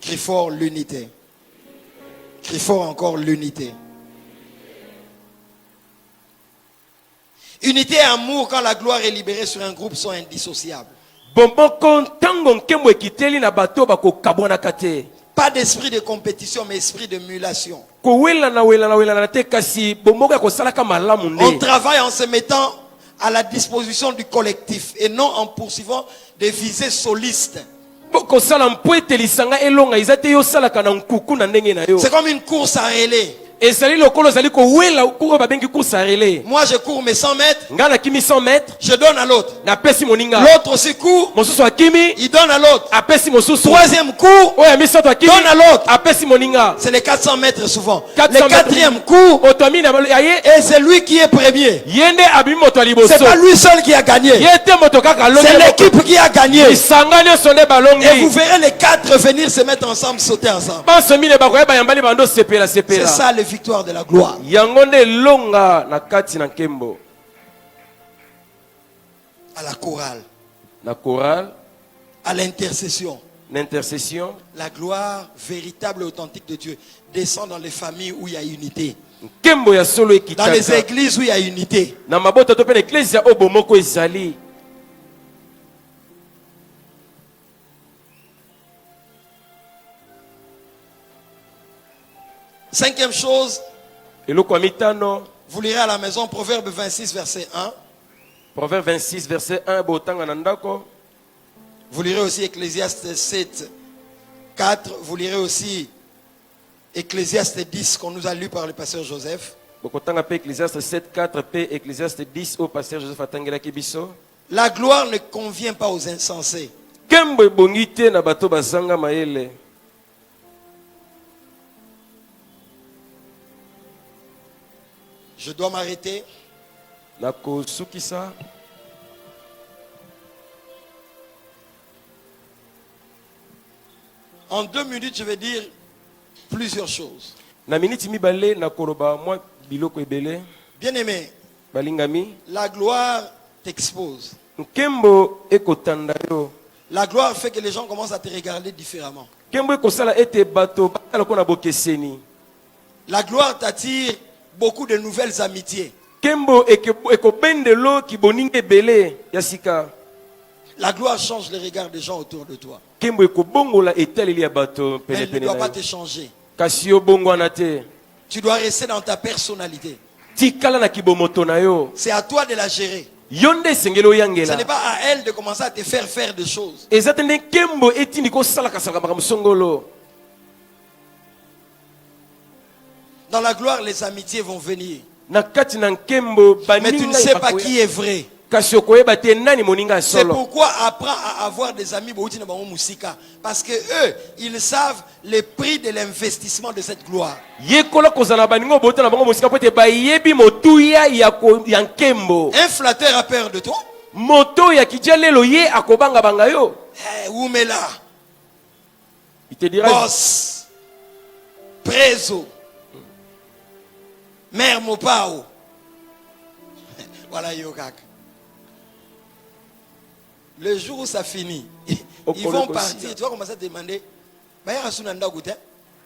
Crie fort l'unité. Crie fort encore l'unité. Unité et amour quand la gloire est libérée sur un groupe sont indissociables. Pas d'esprit de compétition mais esprit d'émulation. On travaille en se mettant à la disposition du collectif et non en poursuivant des visées solistes. C'est comme une course à relais. Moi je cours mes 100 mètres. Je donne à l'autre. L'autre aussi court. Il donne à l'autre. Troisième cours. Donne à l'autre. C'est les 400 mètres souvent. Le quatrième cours. Et c'est lui qui est premier. C'est pas lui seul qui a gagné. C'est l'équipe qui a gagné. Et vous verrez les 4 venir se mettre ensemble, sauter ensemble. C'est ça le victoire de la gloire. À la chorale. À l'intercession. La gloire véritable et authentique de Dieu descend dans les familles où il y a unité. Dans les églises où il y a unité. Cinquième chose, vous lirez à la maison Proverbe 26 verset 1. Proverbe 26 verset 1. Vous lirez aussi Ecclésiaste 7, 4. Vous lirez aussi Ecclésiaste 10 qu'on nous a lu par le pasteur Joseph. Ecclésiaste 7, 4 p. Ecclésiaste 10 au pasteur Joseph atangela biso. La gloire ne convient pas aux insensés. Je dois m'arrêter. En 2 minutes, je vais dire plusieurs choses. Bien-aimé, la gloire t'expose. La gloire fait que les gens commencent à te regarder différemment. La gloire t'attire beaucoup de nouvelles amitiés. La gloire change les regards des gens autour de toi. Mais elle ne doit pas te changer. Tu dois rester dans ta personnalité. tikala na kibomoto na yo. C'est à toi de la gérer. Yonde sengelo Ce yangela. n'est pas à elle de commencer à te faire des choses. Ezatende kembo etini ko sala kasala makambo songolo. Dans la gloire, les amitiés vont venir. Na kati na nkembo Mais tu ne sais pas qui est vrai. Kasi okoyeba te nani moninga C'est solo. pourquoi apprends à avoir des amis parce que eux, ils savent le prix de l'investissement de cette gloire. Yekola kozala baningo bota na bango musika pote ba yebi motuya ya nkembo. Un flatteur a peur de toi. Moto ya kijalelo ye akobanga banga yo. Oumela, Il te dira boss, preso, mère Mopao. Voilà Yokak. Le jour où ça finit, ils vont partir. Tu vas commencer à te demander.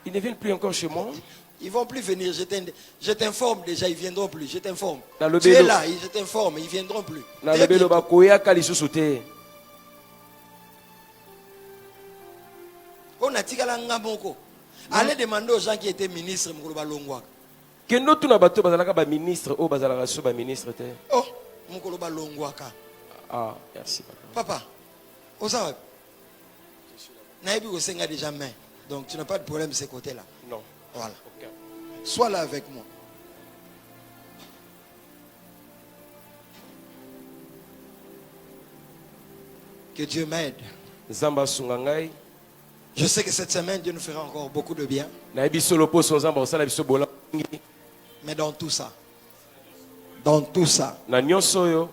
ils ne viennent plus encore chez moi. Ils vont plus venir. Je t'informe déjà, ils viendront plus. Je t'informe. Dans Tu es là, je t'informe, ils viendront plus. Na lebelo ba koya kali susute. On a tigala ngaboko. Allez demander aux gens qui étaient ministres Mukoloba Longwaka. Kendo tuna bato bazalaka ba ministre o bazalaka so ba ministre te. Oh, Mukoloba Longwaka. Ah, merci papa. Papa, Osawa. Naïbi Osenga déjà main. Donc tu n'as pas de problème de ce côté-là. Non. Voilà. Okay. Sois là avec moi. Que Dieu m'aide. Zamba sungangai. Je sais que cette semaine, Dieu nous fera encore beaucoup de bien. Naïbi solo poso zamba osala biso bola. Mais dans tout ça, Na nyonso yo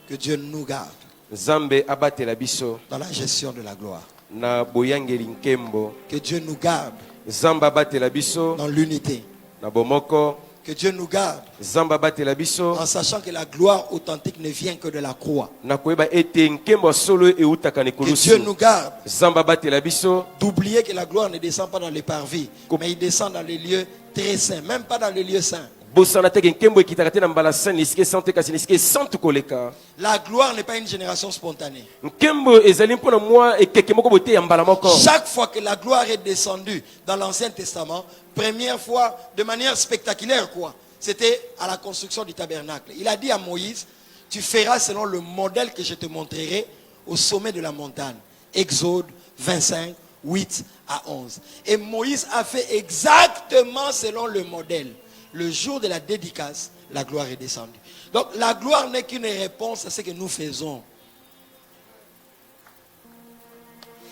que Dieu nous garde Zambe abatela biso dans la gestion de la gloire. na boyangeli nkembo. Que Dieu nous garde Zamba batela biso dans l'unité. na bomoko. Que Dieu nous garde Zamba batela biso en sachant que la gloire authentique ne vient que de la croix. na koyeba ete nkembo solo eutaka Que Dieu nekulusu. nous garde Zamba batela biso d'oublier que la gloire ne descend pas dans les parvis, mais il descend dans les lieux très saints, même pas dans les lieux saints. bosana teke nkembo ekitaka te na mbala sani lisike sante kasi lisike sante koleka. La gloire n'est pas une génération spontanée. Nkembo ezali mpona mwa ekeke moko bote ya mbala moko. Chaque fois que la gloire est descendue dans l'Ancien Testament, première fois de manière spectaculaire quoi, c'était à la construction du tabernacle. Il a dit à Moïse, tu feras selon le modèle que je te montrerai au sommet de la montagne. Exode 25, 8 à 11. Et Moïse a fait exactement selon le modèle. Le jour de la dédicace, la gloire est descendue. Donc la gloire n'est qu'une réponse à ce que nous faisons.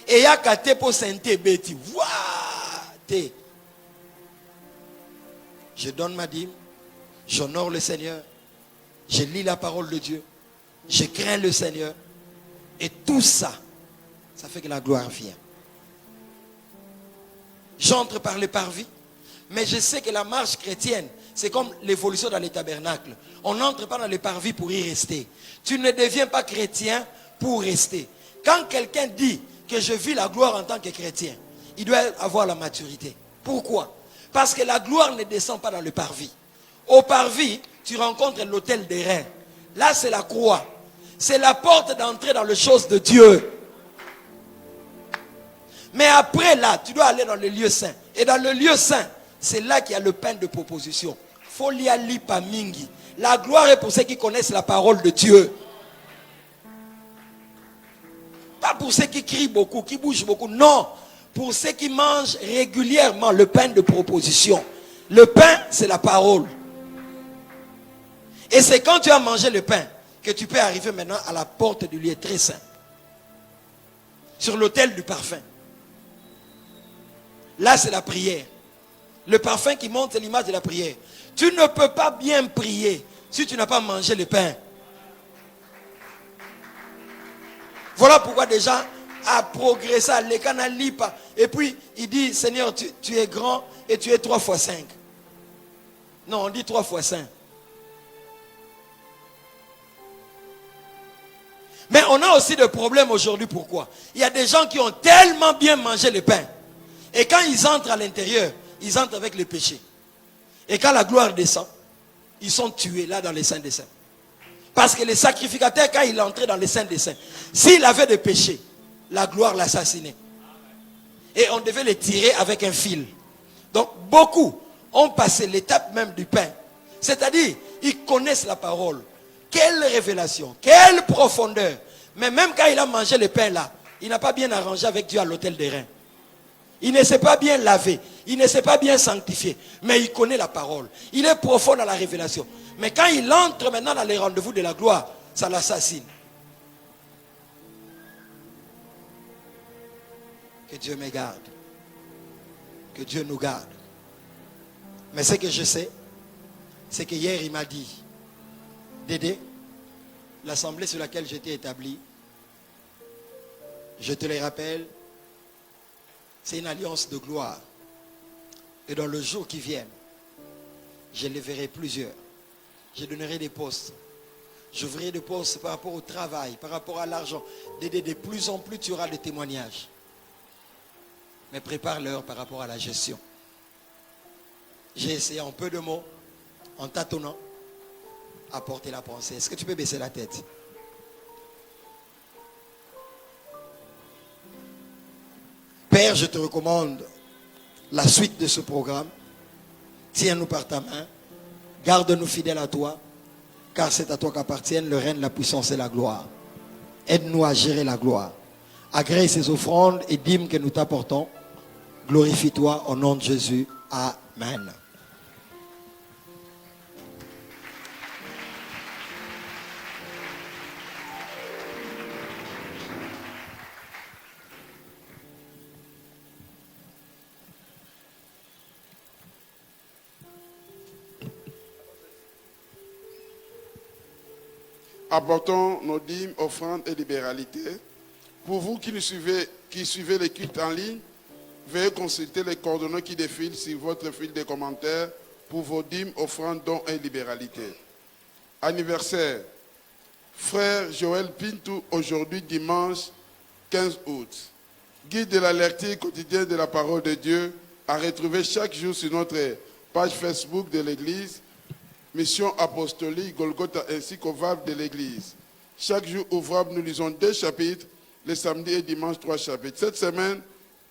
Et il y a qu'à te pour sentir bêti. Je donne ma dîme, j'honore le Seigneur, je lis la parole de Dieu, je crains le Seigneur. Et tout ça, ça fait que la gloire vient. J'entre par le parvis. Mais je sais que la marche chrétienne, c'est comme l'évolution dans les tabernacles. On n'entre pas dans les parvis pour y rester. Tu ne deviens pas chrétien pour rester. Quand quelqu'un dit que je vis la gloire en tant que chrétien, il doit avoir la maturité. Pourquoi? Parce que la gloire ne descend pas dans le parvis. Au parvis, tu rencontres l'autel des reins. Là, c'est la croix. C'est la porte d'entrée dans les choses de Dieu. Mais après là, tu dois aller dans le lieu saint. Et dans le lieu saint, c'est là qu'il y a le pain de proposition. Folia lipa mingi. La gloire est pour ceux qui connaissent la parole de Dieu. Pas pour ceux qui crient beaucoup, qui bougent beaucoup. Non. Pour ceux qui mangent régulièrement le pain de proposition. Le pain, c'est la parole. Et c'est quand tu as mangé le pain que tu peux arriver maintenant à la porte du lieu très saint. Sur l'autel du parfum. Là, c'est la prière. Le parfum qui monte, c'est l'image de la prière. Tu ne peux pas bien prier si tu n'as pas mangé le pain. Voilà pourquoi déjà a progressé à l'Ekanalipa. Et puis, il dit, Seigneur, tu es grand et tu es 3 fois 5. Non, on dit 3 fois 5. Mais on a aussi des problèmes aujourd'hui. Pourquoi? Il y a des gens qui ont tellement bien mangé le pain. Et quand ils entrent à l'intérieur, ils entrent avec le péché. Et quand la gloire descend, ils sont tués là dans les saints des saints. Parce que le sacrificateur, quand il entrait dans les saints des saints, s'il avait des péchés, la gloire l'assassinait. Et on devait les tirer avec un fil. Donc beaucoup ont passé l'étape même du pain C'est-à-dire, ils connaissent la parole. Quelle révélation, quelle profondeur. Mais même quand il a mangé le pain là, il n'a pas bien arrangé avec Dieu à l'autel des reins. Il ne s'est pas bien lavé, il ne s'est pas bien sanctifié, mais il connaît la parole. Il est profond dans la révélation. Mais quand il entre maintenant dans les rendez-vous de la gloire, ça l'assassine. Que Dieu me garde. Que Dieu nous garde. Mais ce que je sais, c'est que hier il m'a dit, Dédé, l'assemblée sur laquelle j'étais établi, je te le rappelle, c'est une alliance de gloire. Et dans le jour qui vient, je les verrai plusieurs. Je donnerai des postes. J'ouvrirai des postes par rapport au travail, par rapport à l'argent. Dédé, de plus en plus tu auras des témoignages. Mais prépare-leur par rapport à la gestion. J'ai essayé en peu de mots, en tâtonnant, à porter la pensée. Est-ce que tu peux baisser la tête? Père, je te recommande la suite de ce programme. Tiens-nous par ta main. Garde-nous fidèles à toi, car c'est à toi qu'appartiennent le règne, la puissance et la gloire. Aide-nous à gérer la gloire. Agrée ces offrandes et dîmes que nous t'apportons. Glorifie-toi au nom de Jésus. Amen. Apportons nos dîmes, offrandes et libéralités. Pour vous qui suivez les cultes en ligne, veuillez consulter les coordonnées qui défilent sur votre fil de commentaires pour vos dîmes, offrandes, dons et libéralités. Anniversaire. Frère Joël Pintou, aujourd'hui dimanche 15 août. Guide de la lecture quotidienne de la parole de Dieu à retrouver chaque jour sur notre page Facebook de l'Église. Mission apostolique Golgotha ainsi qu'ouvrable de l'Église. Chaque jour ouvrable, nous lisons 2 chapitres, le samedi et dimanche 3 chapitres. Cette semaine,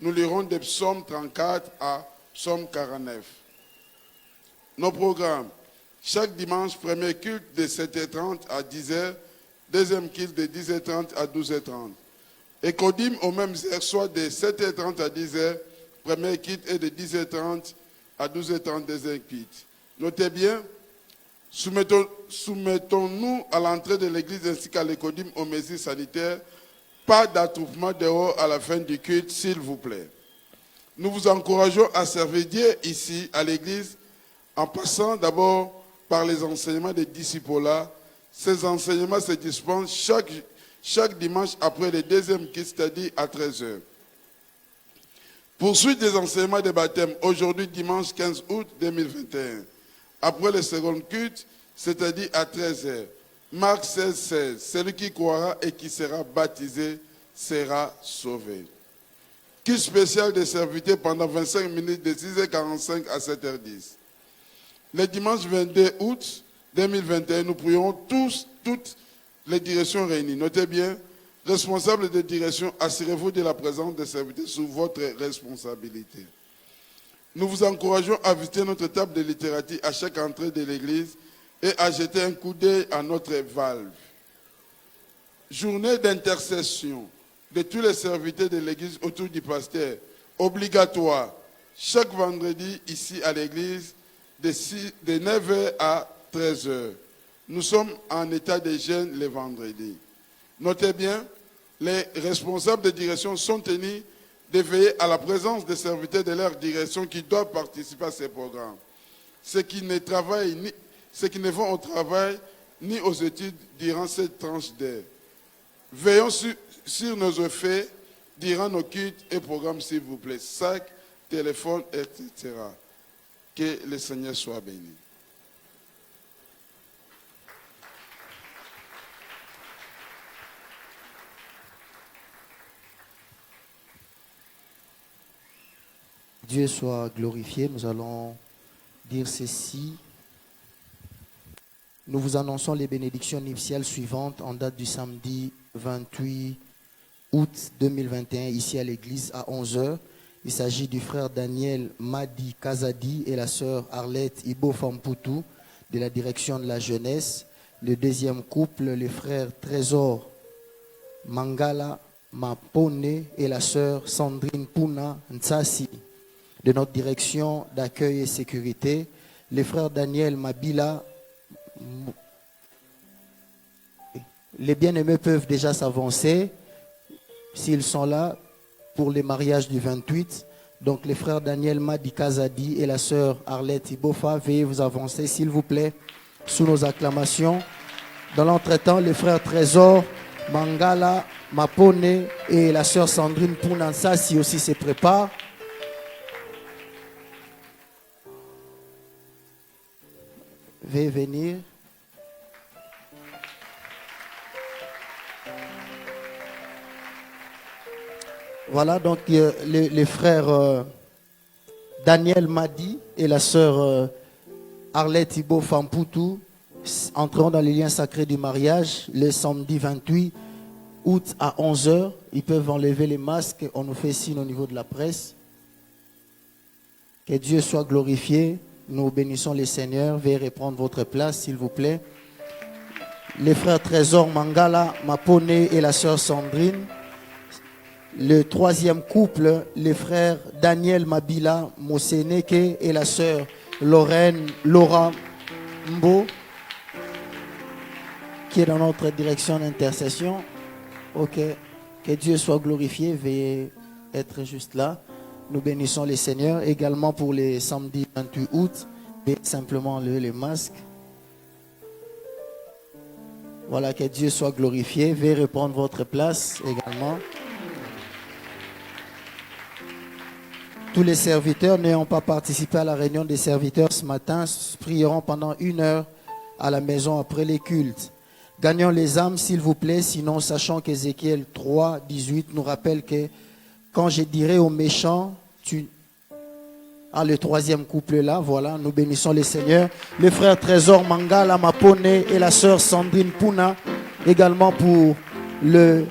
nous lirons des psaumes 34 à psaume 49. Nos programmes. Chaque dimanche, premier culte de 7h30 à 10h, deuxième culte de 10h30 à 12h30. Écodime aux mêmes heures, soit de 7h30 à 10h, premier culte, et de 10h30 à 12h30, deuxième culte. Notez bien, soumettons-nous à l'entrée de l'église ainsi qu'à l'écodime aux mesures sanitaires. Pas d'attroupement dehors à la fin du culte, s'il vous plaît. Nous vous encourageons à servir Dieu ici à l'église en passant d'abord par les enseignements des disciples. Ces enseignements se dispensent chaque dimanche après le deuxième culte, c'est-à-dire à 13h. Poursuite des enseignements de baptême, aujourd'hui dimanche 15 août 2021. Après le second culte, c'est-à-dire à 13h. Marc 16, 16. Celui qui croira et qui sera baptisé sera sauvé. Culte spécial de serviteur pendant 25 minutes de 6h45 à 7h10. Le dimanche 22 août 2021, nous prions toutes les directions réunies. Notez bien, responsables de direction, assurez-vous de la présence des serviteurs sous votre responsabilité. Nous vous encourageons à visiter notre table de littérature à chaque entrée de l'église et à jeter un coup d'œil à notre valve. Journée d'intercession de tous les serviteurs de l'église autour du pasteur, obligatoire, chaque vendredi ici à l'église de 9h à 13h. Nous sommes en état de jeûne les vendredis. Notez bien, les responsables de direction sont tenus de veiller à la présence des serviteurs de leur direction qui doivent participer à ces programmes. Ceux qui ne vont au travail ni aux études durant cette tranche d'air. Veillons sur nos effets durant nos cultes et programmes, s'il vous plaît. Sac, téléphone, etc. Que le Seigneur soit béni. Dieu soit glorifié. Nous allons dire ceci. Nous vous annonçons les bénédictions nuptiales suivantes en date du samedi 28 août 2021 ici à l'église à 11h. Il s'agit du frère Daniel Madi Kazadi et la sœur Arlette Ibo Famputu de la direction de la jeunesse. Le deuxième couple, les frères Trésor Mangala Mapone et la sœur Sandrine Puna Ntsasi de notre direction d'accueil et sécurité. Les frères Daniel Mabila. Les bien-aimés peuvent déjà s'avancer s'ils sont là pour les mariages du 28. Donc les frères Daniel Madi Kazadi et la sœur Arlette Ibofa, veuillez vous avancer s'il vous plaît sous nos acclamations. Dans l'entretemps, les frères Trésor Mangala Mapone et la sœur Sandrine Pounansasi aussi se préparent. Veuillez venir. Voilà donc les frères Daniel Madi et la sœur Arlette Ibo Famputu entreront dans les liens sacrés du mariage le samedi 28 août à 11h. Ils peuvent enlever les masques. On nous fait signe au niveau de la presse. Que Dieu soit glorifié. Nous bénissons les seigneurs. Veuillez reprendre votre place s'il vous plaît. Les frères Trésor Mangala Mapone et la sœur Sandrine. Le troisième couple, les frères Daniel Mabila Moseneke et la sœur Laura Mbo, qui est dans notre direction d'intercession. Ok, que Dieu soit glorifié, veuillez être juste là. Nous bénissons les seigneurs également pour les samedis 28 août. Veuillez simplement lever les masques. Voilà, que Dieu soit glorifié. Veuillez reprendre votre place également. Tous les serviteurs n'ayant pas participé à la réunion des serviteurs ce matin prieront pendant 1 heure à la maison après les cultes. Gagnons les âmes s'il vous plaît, sinon sachant qu'Ézéchiel 3, 18 nous rappelle que quand je dirai aux méchants, le troisième couple là, voilà, nous bénissons les seigneurs. Le frère Trésor Mangala Mapone et la sœur Sandrine Puna, également pour le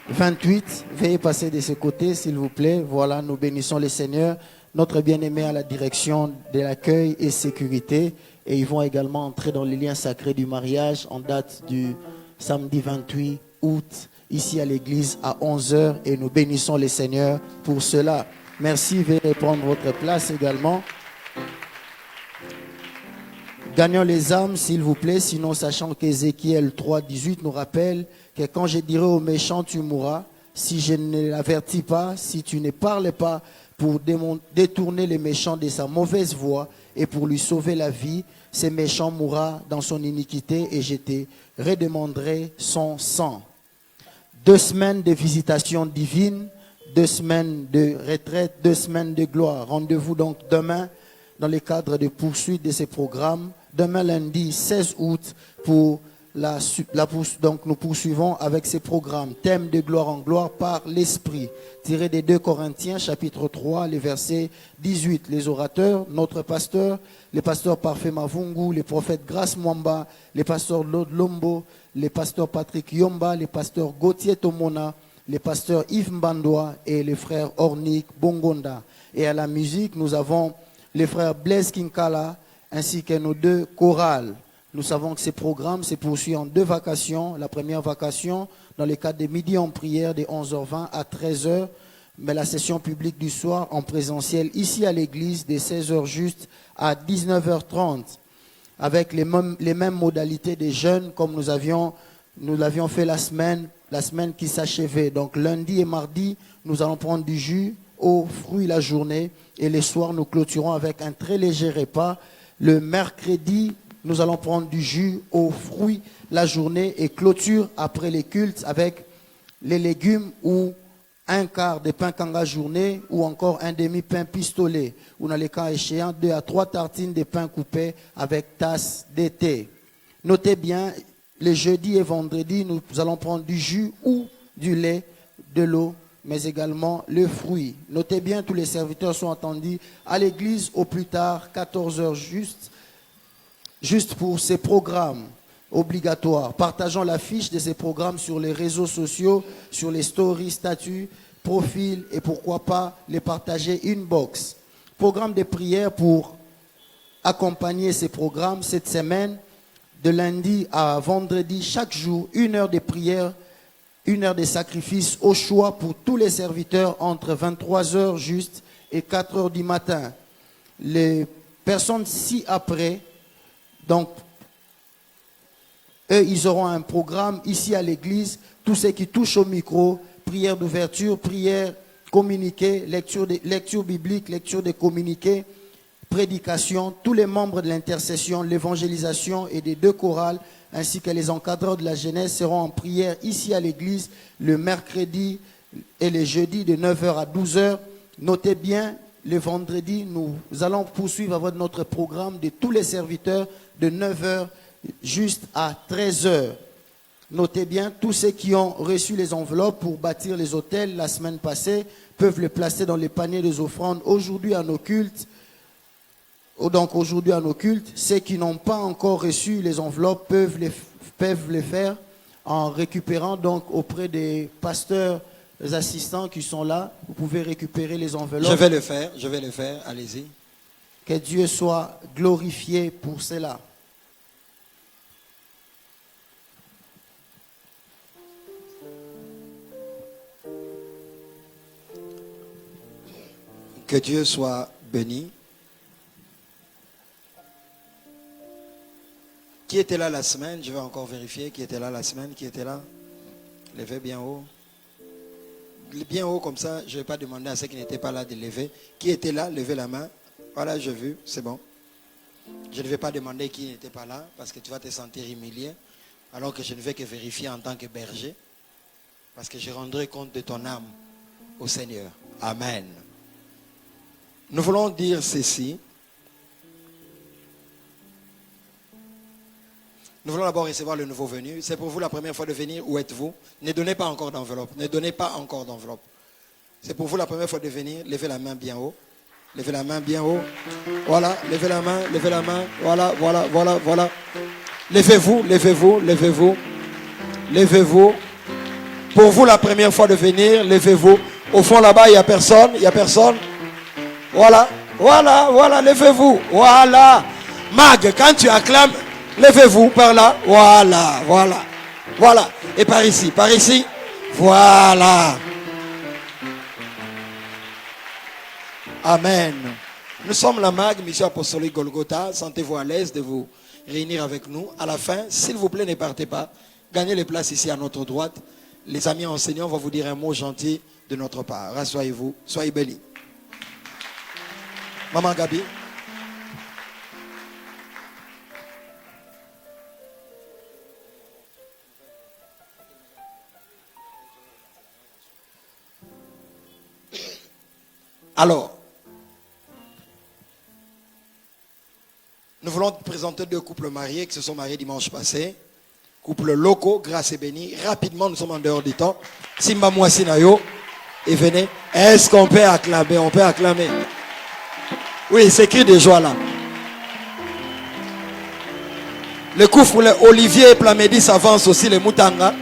28, veuillez passer de ce côté s'il vous plaît. Voilà, nous bénissons les seigneurs. Notre bien-aimé à la direction de l'accueil et sécurité. Et ils vont également entrer dans les liens sacrés du mariage en date du samedi 28 août, ici à l'église à 11h. Et nous bénissons les seigneurs pour cela. Merci, veuillez prendre votre place également. Gagnons les âmes s'il vous plaît, sinon sachant qu'Ézéchiel 3, 18 nous rappelle que quand je dirai aux méchants tu mourras, si je ne l'avertis pas, si tu ne parles pas pour détourner les méchants de sa mauvaise voie et pour lui sauver la vie, ce méchant mourra dans son iniquité et je te redemanderai son sang. 2 semaines de visitation divine, 2 semaines de retraite, 2 semaines de gloire. Rendez-vous donc demain dans le cadre de poursuite de ces programmes. Demain lundi 16 août pour donc nous poursuivons avec ces programmes. Thème de gloire en gloire par l'Esprit. Tiré des 2 Corinthiens chapitre 3, les versets 18. Les orateurs, notre pasteur, les pasteurs Parfait Mavungu, les prophètes Grace Mwamba, les pasteurs Lod Lombo, les pasteurs Patrick Yomba, les pasteurs Gauthier Tomona, les pasteurs Yves Mbandoa et les frères Ornik Bongonda. Et à la musique, nous avons les frères Blaise Kinkala ainsi que nos 2 chorales. Nous savons que ces programmes se poursuivent en 2 vacations. La première vacation dans le cadre des midis en prière de 11h20 à 13h, mais la session publique du soir en présentiel ici à l'église de 16h juste à 19h30 avec les mêmes modalités des jeûnes comme nous l'avions fait la semaine qui s'achevait. Donc lundi et mardi, nous allons prendre du jus aux fruits la journée et les soirs nous clôturons avec un très léger repas. Le mercredi, nous allons prendre du jus aux fruits la journée et clôture après les cultes avec les légumes ou un quart de pain kanga journée ou encore un demi-pain pistolet. Ou dans les cas échéants, 2 à 3 tartines de pain coupé avec tasse de thé. Notez bien, les jeudis et vendredis, nous allons prendre du jus ou du lait, de l'eau, mais également le fruit. Notez bien, tous les serviteurs sont attendus à l'église au plus tard 14h juste pour ces programmes obligatoires. Partageons l'affiche de ces programmes sur les réseaux sociaux, sur les stories, statuts, profils et pourquoi pas les partager inbox. Programme de prière pour accompagner ces programmes cette semaine, de lundi à vendredi, chaque jour, 1 heure de prière, 1 heure de sacrifice au choix pour tous les serviteurs entre 23h juste et 4h du matin. Les personnes ci-après, donc, eux, ils auront un programme ici à l'église. Tous ceux qui touchent au micro, prière d'ouverture, prière communiqué, lecture biblique, lecture des communiqués, prédication. Tous les membres de l'intercession, l'évangélisation et des 2 chorales, ainsi que les encadreurs de la jeunesse seront en prière ici à l'église le mercredi et les jeudis de 9h à 12h. Notez bien, le vendredi, nous allons poursuivre avec notre programme de tous les serviteurs de 9h juste à 13h. Notez bien, tous ceux qui ont reçu les enveloppes pour bâtir les hôtels la semaine passée peuvent les placer dans les paniers des offrandes aujourd'hui à nos cultes. Donc aujourd'hui à nos cultes, ceux qui n'ont pas encore reçu les enveloppes peuvent les faire en récupérant donc auprès des pasteurs, les assistants qui sont là. Vous pouvez récupérer les enveloppes. Je vais le faire, allez-y. Que Dieu soit glorifié pour cela. Que Dieu soit béni. Qui était là la semaine? Je vais encore vérifier qui était là la semaine. Qui était là? Levez bien haut. Bien haut comme ça, je ne vais pas demander à ceux qui n'étaient pas là de lever. Qui était là? Levez la main. Voilà, j'ai vu, c'est bon. Je ne vais pas demander qui n'était pas là parce que tu vas te sentir humilié. Alors que je ne vais que vérifier en tant que berger. Parce que je rendrai compte de ton âme au Seigneur. Amen. Nous voulons dire ceci. Nous voulons d'abord recevoir le nouveau venu. C'est pour vous la première fois de venir. Où êtes-vous? Ne donnez pas encore d'enveloppe. Ne donnez pas encore d'enveloppe. C'est pour vous la première fois de venir. Levez la main bien haut. Levez la main bien haut. Voilà. Levez la main. Levez la main. Voilà, voilà, voilà, voilà. Levez-vous, levez-vous, levez-vous. Levez-vous. Pour vous la première fois de venir, levez-vous. Au fond là-bas, il n'y a personne. Il n'y a personne. Voilà, voilà, voilà, levez-vous. Voilà. Mag, quand tu acclames, levez-vous par là. Voilà, voilà. Voilà. Et par ici, par ici. Voilà. Amen. Nous sommes la Mag, Mission Apostolique Golgotha. Sentez-vous à l'aise de vous réunir avec nous. À la fin, s'il vous plaît, ne partez pas. Gagnez les places ici à notre droite. Les amis enseignants vont vous dire un mot gentil de notre part. Rassoyez-vous. Soyez bénis. Maman Gabi. Alors, nous voulons présenter 2 couples mariés qui se sont mariés dimanche passé. Couple locaux, grâce et béni. Rapidement, nous sommes en dehors du temps. Simba Mouassinayo. Et venez. Est-ce qu'on peut acclamer? On peut acclamer. Oui, c'est écrit de joie là. Le couple Olivier et Plamedi s'avance aussi, les Moutanga.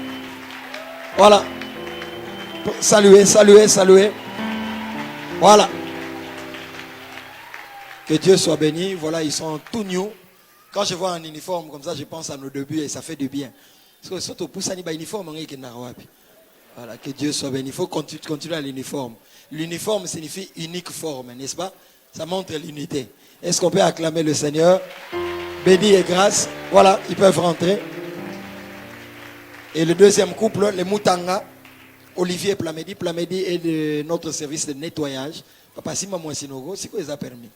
Voilà. Saluez, saluez, saluez. Voilà. Que Dieu soit béni. Voilà, ils sont tout new. Quand je vois un uniforme comme ça, je pense à nos débuts et ça fait du bien. Parce que surtout pour ça, il y a un uniforme. Voilà, que Dieu soit béni. Il faut continuer à l'uniforme. L'uniforme signifie unique forme, n'est-ce pas? Ça montre l'unité. Est-ce qu'on peut acclamer le Seigneur? Béni et grâce. Voilà, ils peuvent rentrer. Et le deuxième couple, les Moutanga, Olivier et Plamedi. Plamedi est de notre service de nettoyage. Papa Sima Mouassinogo, c'est quoi ils ont permis?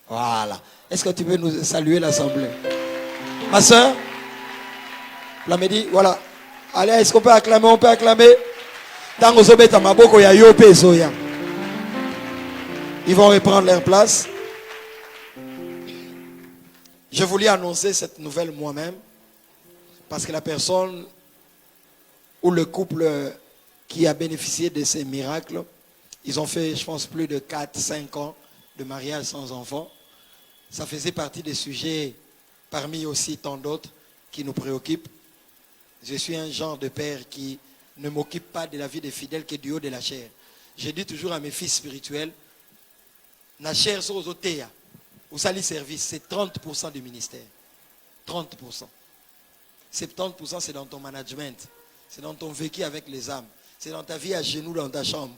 Voilà. Est-ce que tu peux nous saluer l'assemblée? Ma soeur, Plamedi, voilà. Allez, est-ce qu'on peut acclamer? On peut acclamer. Tango Zobeta Maboko ya Yope Zoya. Ils vont reprendre leur place. Je voulais annoncer cette nouvelle moi-même. Parce que la personne ou le couple qui a bénéficié de ces miracles, ils ont fait, je pense, plus de 4-5 ans de mariage sans enfant. Ça faisait partie des sujets, parmi aussi tant d'autres, qui nous préoccupent. Je suis un genre de père qui ne m'occupe pas de la vie des fidèles que du haut de la chair. Je dis toujours à mes fils spirituels, la chair sur aux otéa. Vous allez service, c'est 30% du ministère. 30%. 70% c'est dans ton management. C'est dans ton vécu avec les âmes. C'est dans ta vie à genoux dans ta chambre.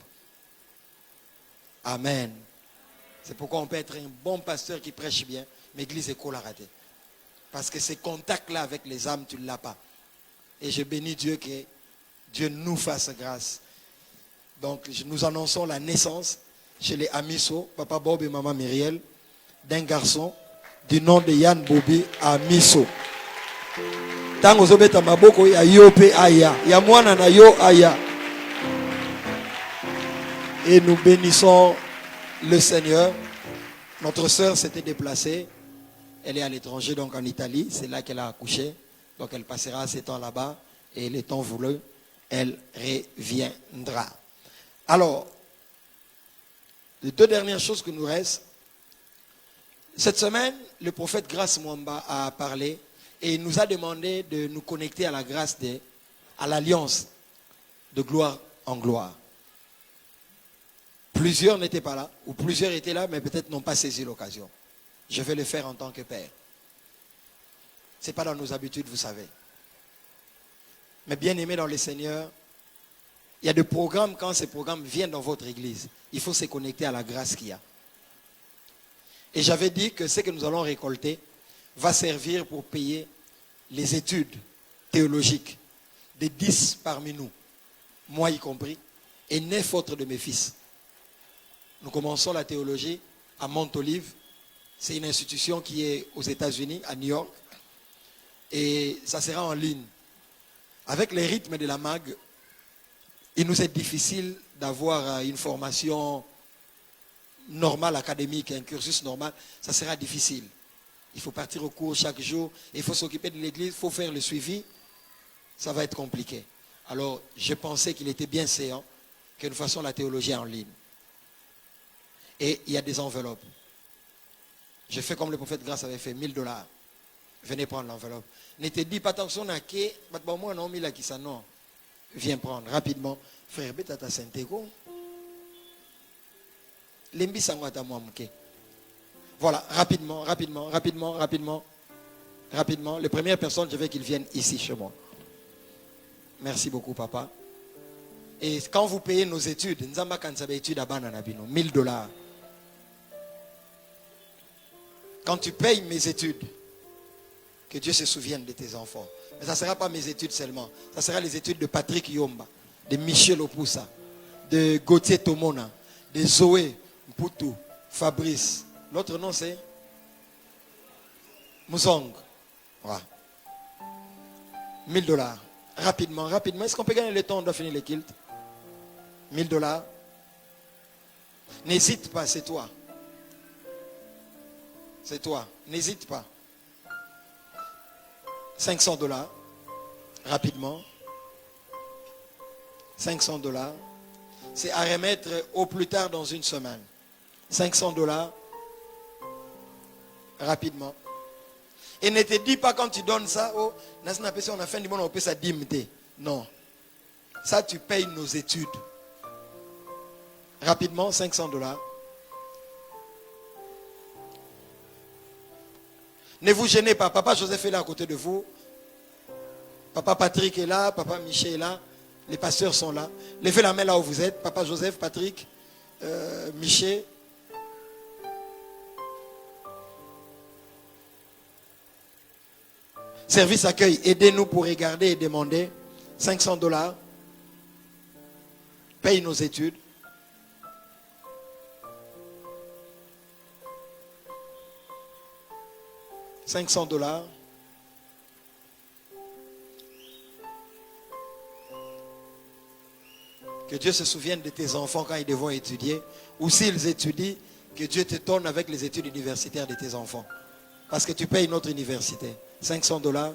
Amen. C'est pourquoi on peut être un bon pasteur qui prêche bien, mais l'église est cool à rater. Parce que ces contacts-là avec les âmes, tu ne l'as pas. Et je bénis Dieu que Dieu nous fasse grâce. Donc, nous annonçons la naissance chez les Amiso, Papa Bob et Maman Myriel, d'un garçon du nom de Yann Bobi Amiso. Tango zobeta maboko ya yo pe aya, ya mwana na yo aya. Et nous bénissons le Seigneur. Notre sœur s'était déplacée. Elle est à l'étranger, donc en Italie. C'est là qu'elle a accouché. Donc elle passera ses temps là-bas. Et les temps voulus, elle reviendra. Alors, les deux dernières choses que nous restent. Cette semaine, le prophète Grace Mwamba a parlé. Et il nous a demandé de nous connecter à la grâce, à l'alliance de gloire en gloire. Plusieurs n'étaient pas là, ou plusieurs étaient là, mais peut-être n'ont pas saisi l'occasion. Je vais le faire en tant que père. Ce n'est pas dans nos habitudes, vous savez. Mais bien aimé dans le Seigneur, il y a des programmes, quand ces programmes viennent dans votre église, il faut se connecter à la grâce qu'il y a. Et j'avais dit que ce que nous allons récolter va servir pour payer les études théologiques des 10 parmi nous, moi y compris, et 9 autres de mes fils. Nous commençons la théologie à Mont-Olive. C'est une institution qui est aux États-Unis, à New York. Et ça sera en ligne. Avec les rythmes de la MAG, il nous est difficile d'avoir une formation normale, académique, un cursus normal. Ça sera difficile. Il faut partir au cours chaque jour. Il faut s'occuper de l'église. Il faut faire le suivi. Ça va être compliqué. Alors, je pensais qu'il était bien séant que nous fassions la théologie en ligne. Et il y a des enveloppes. Je fais comme le prophète Grace avait fait, $1000. Venez prendre l'enveloppe. Ne te dis pas attention à qui, moi non, mais qui ça non. Viens prendre rapidement. Frère, bête à ta sainte-égo. L'embi sangwata moi mke. Voilà, rapidement. Les premières personnes, je veux qu'ils viennent ici chez moi. Merci beaucoup, papa. Et quand vous payez nos études, Nzamba Kansabe études à Bananabino, $1000. Quand tu payes mes études, que Dieu se souvienne de tes enfants. Mais ça ne sera pas mes études seulement. Ça sera les études de Patrick Yomba, de Michel Opoussa, de Gauthier Tomona, de Zoé Mputu, Fabrice. L'autre nom c'est Mouzong. Voilà. $1000. Rapidement. Est-ce qu'on peut gagner le temps? On doit finir les kilts. $1000. N'hésite pas, c'est toi. C'est toi. N'hésite pas. $500. Rapidement. $500. C'est à remettre au plus tard dans une semaine. $500. Rapidement. Et ne te dis pas quand tu donnes ça, oh, on a fait du monde, on peut ça dimiter. Non. Ça, tu payes nos études. Rapidement, $500. Ne vous gênez pas. Papa Joseph est là à côté de vous. Papa Patrick est là. Papa Michel est là. Les pasteurs sont là. Levez la main là où vous êtes. Papa Joseph, Patrick, Michel. Service accueil, aidez-nous pour regarder et demander. $500. Paye nos études. $500. Que Dieu se souvienne de tes enfants quand ils devront étudier. Ou s'ils étudient, que Dieu te tourne avec les études universitaires de tes enfants. Parce que tu payes notre université. $500.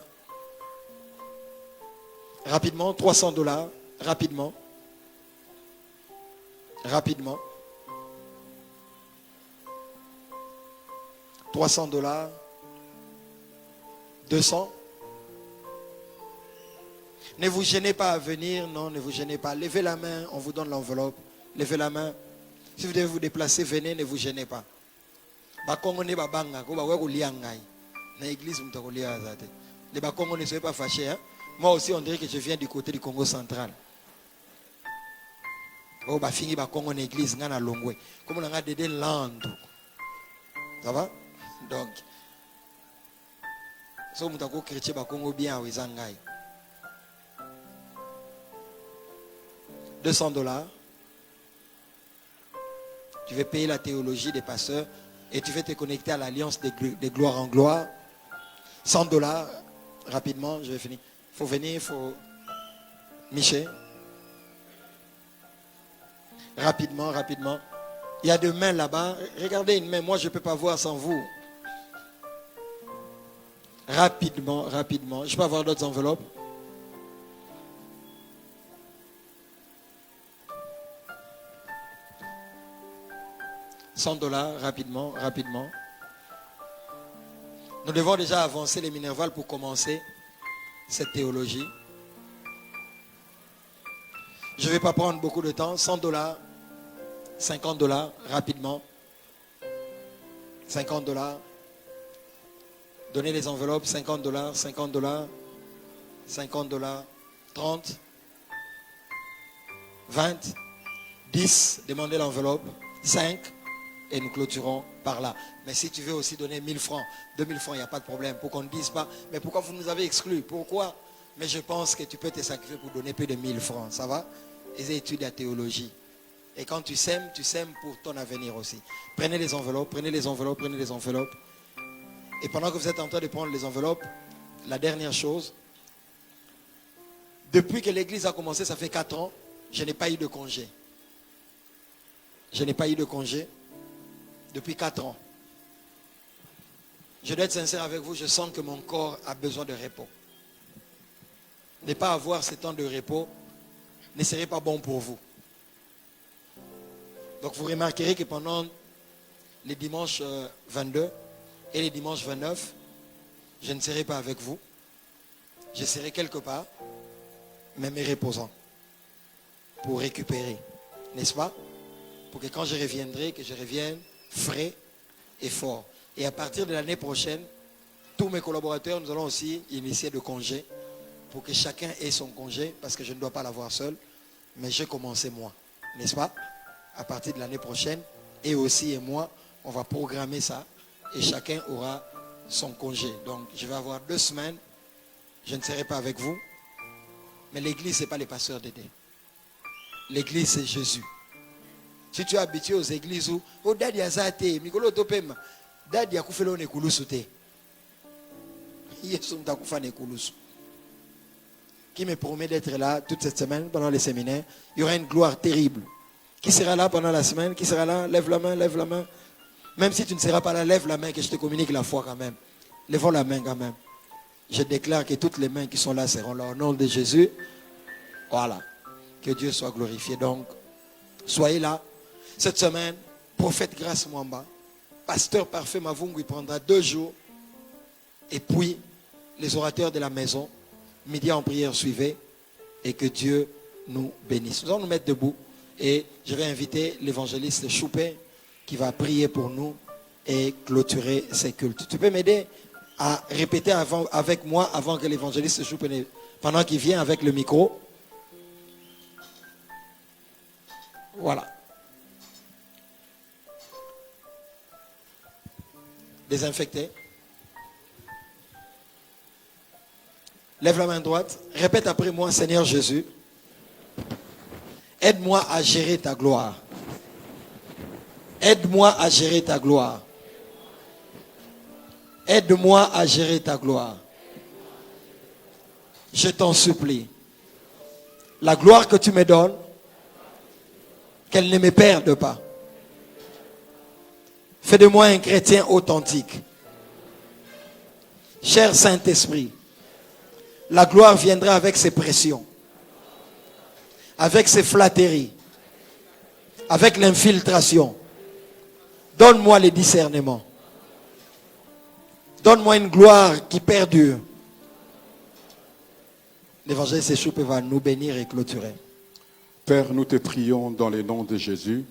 Rapidement, $300. Rapidement. $300. 200. Ne vous gênez pas à venir. Non, ne vous gênez pas. Levez la main, on vous donne l'enveloppe. Levez la main. Si vous devez vous déplacer, venez, ne vous gênez pas. bakongone babanga ko bawe kolia ngai na église mutakolia azate. Les bakongone ne soyez pas fâchés hein. Moi aussi on dirait que je viens du côté du Congo central. Oh ba fingi bakongone église ngana longwe. Comme on a dédé landu. Ça va? Donc so mutako chrétien bakongo bien weza ngai. $200. Tu veux payer la théologie des pasteurs et tu veux te connecter à l'alliance des gloires en gloire. $100, rapidement, je vais finir. Il faut venir, il faut... Michel. Rapidement, rapidement. Il y a deux mains là-bas. Regardez une main, moi je ne peux pas voir sans vous. Rapidement, rapidement. Je peux avoir d'autres enveloppes. $100, rapidement, rapidement. Nous devons déjà avancer les Minerval pour commencer cette théologie. Je ne vais pas prendre beaucoup de temps. $100, $50, rapidement. $50. Donnez les enveloppes. $50, $50, $50, 30, 20, 10. Demandez l'enveloppe. 5. Et nous clôturons par là. Mais si tu veux aussi donner 1000 francs, 2000 francs, il n'y a pas de problème. Pour qu'on ne dise pas, mais pourquoi vous nous avez exclus? Pourquoi? Mais je pense que tu peux te sacrifier pour donner plus de 1000 francs. Ça va? Les études de théologie. Et quand tu sèmes pour ton avenir aussi. Prenez les enveloppes, prenez les enveloppes, prenez les enveloppes. Et pendant que vous êtes en train de prendre les enveloppes, la dernière chose, depuis que l'église a commencé, ça fait 4 ans, je n'ai pas eu de congé. Je n'ai pas eu de congé. Depuis 4 ans. Je dois être sincère avec vous, je sens que mon corps a besoin de repos. Ne pas avoir ce temps de repos ne serait pas bon pour vous. Donc vous remarquerez que pendant les dimanches 22 et les dimanches 29, je ne serai pas avec vous. Je serai quelque part, mais me reposant pour récupérer. N'est-ce pas? Pour que quand je reviendrai, que je revienne frais et fort. Et à partir de l'année prochaine, tous mes collaborateurs, nous allons aussi initier de congés pour que chacun ait son congé, parce que je ne dois pas l'avoir seul, mais j'ai commencé moi, n'est-ce pas? À partir de l'année prochaine, et aussi et moi, on va programmer ça, et chacun aura son congé. Donc je vais avoir 2 semaines, je ne serai pas avec vous, mais l'église, ce n'est pas les pasteurs d'aider. L'église, c'est Jésus. Si tu es habitué aux églises où oh dadi azate mikolo topema dadi akufelo nekulusu te Yesu mtakufa nekulusu qui me promet d'être là toute cette semaine pendant les séminaires. Il y aura une gloire terrible. Qui sera là pendant la semaine? Qui sera là? Lève la main, lève la main. Même si tu ne seras pas là, lève la main que je te communique la foi quand même. Lèvons la main quand même. Je déclare que toutes les mains qui sont là seront là au nom de Jésus. Voilà. Que Dieu soit glorifié. Donc soyez là. Cette semaine, prophète Grâce Mwamba, pasteur parfait Mavungu, il prendra 2 jours. Et puis, les orateurs de la maison, midi en prière, suivez. Et que Dieu nous bénisse. Nous allons nous mettre debout. Et je vais inviter l'évangéliste Choupé qui va prier pour nous et clôturer ces cultes. Tu peux m'aider à répéter avec moi avant que l'évangéliste Choupé, pendant qu'il vient avec le micro. Voilà. Désinfecté. Lève la main droite. Répète après moi, Seigneur Jésus, aide-moi à gérer ta gloire. Aide-moi à gérer ta gloire. Aide-moi à gérer ta gloire. Je t'en supplie. La gloire que tu me donnes, qu'elle ne me perde pas. Fais de moi un chrétien authentique. Cher Saint-Esprit, la gloire viendra avec ses pressions, avec ses flatteries, avec l'infiltration. Donne-moi le discernement. Donne-moi une gloire qui perdure. L'évangéliste Choupe va nous bénir et clôturer. Père, nous te prions dans le nom de Jésus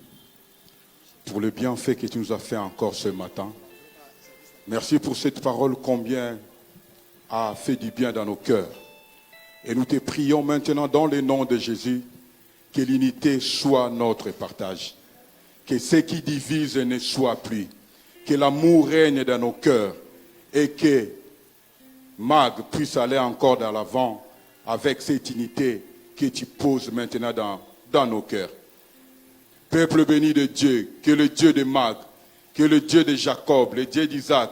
pour le bienfait que tu nous as fait encore ce matin. Merci pour cette parole combien a fait du bien dans nos cœurs. Et nous te prions maintenant dans le nom de Jésus que l'unité soit notre partage. Que ce qui divise ne soit plus. Que l'amour règne dans nos cœurs. Et que Mag puisse aller encore dans l'avant avec cette unité que tu poses maintenant dans nos cœurs. Peuple béni de Dieu, que le Dieu de Mag, que le Dieu de Jacob, le Dieu d'Isaac,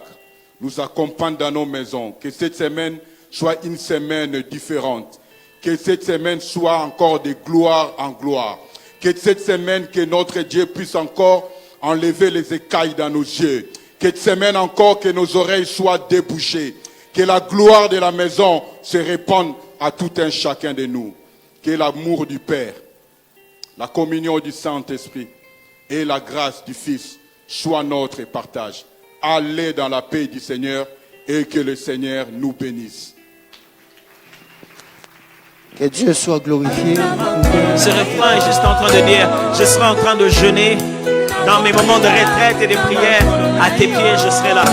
nous accompagne dans nos maisons. Que cette semaine soit une semaine différente. Que cette semaine soit encore de gloire en gloire. Que cette semaine, que notre Dieu puisse encore enlever les écailles dans nos yeux. Que cette semaine encore, que nos oreilles soient débouchées. Que la gloire de la maison se répande à tout un chacun de nous. Que l'amour du Père, la communion du Saint-Esprit et la grâce du Fils soient notre partage. Allez dans la paix du Seigneur et que le Seigneur nous bénisse. Que Dieu soit glorifié. Ce refrain est juste en train de dire, je serai en train de jeûner dans mes moments de retraite et de prière. À tes pieds, je serai là.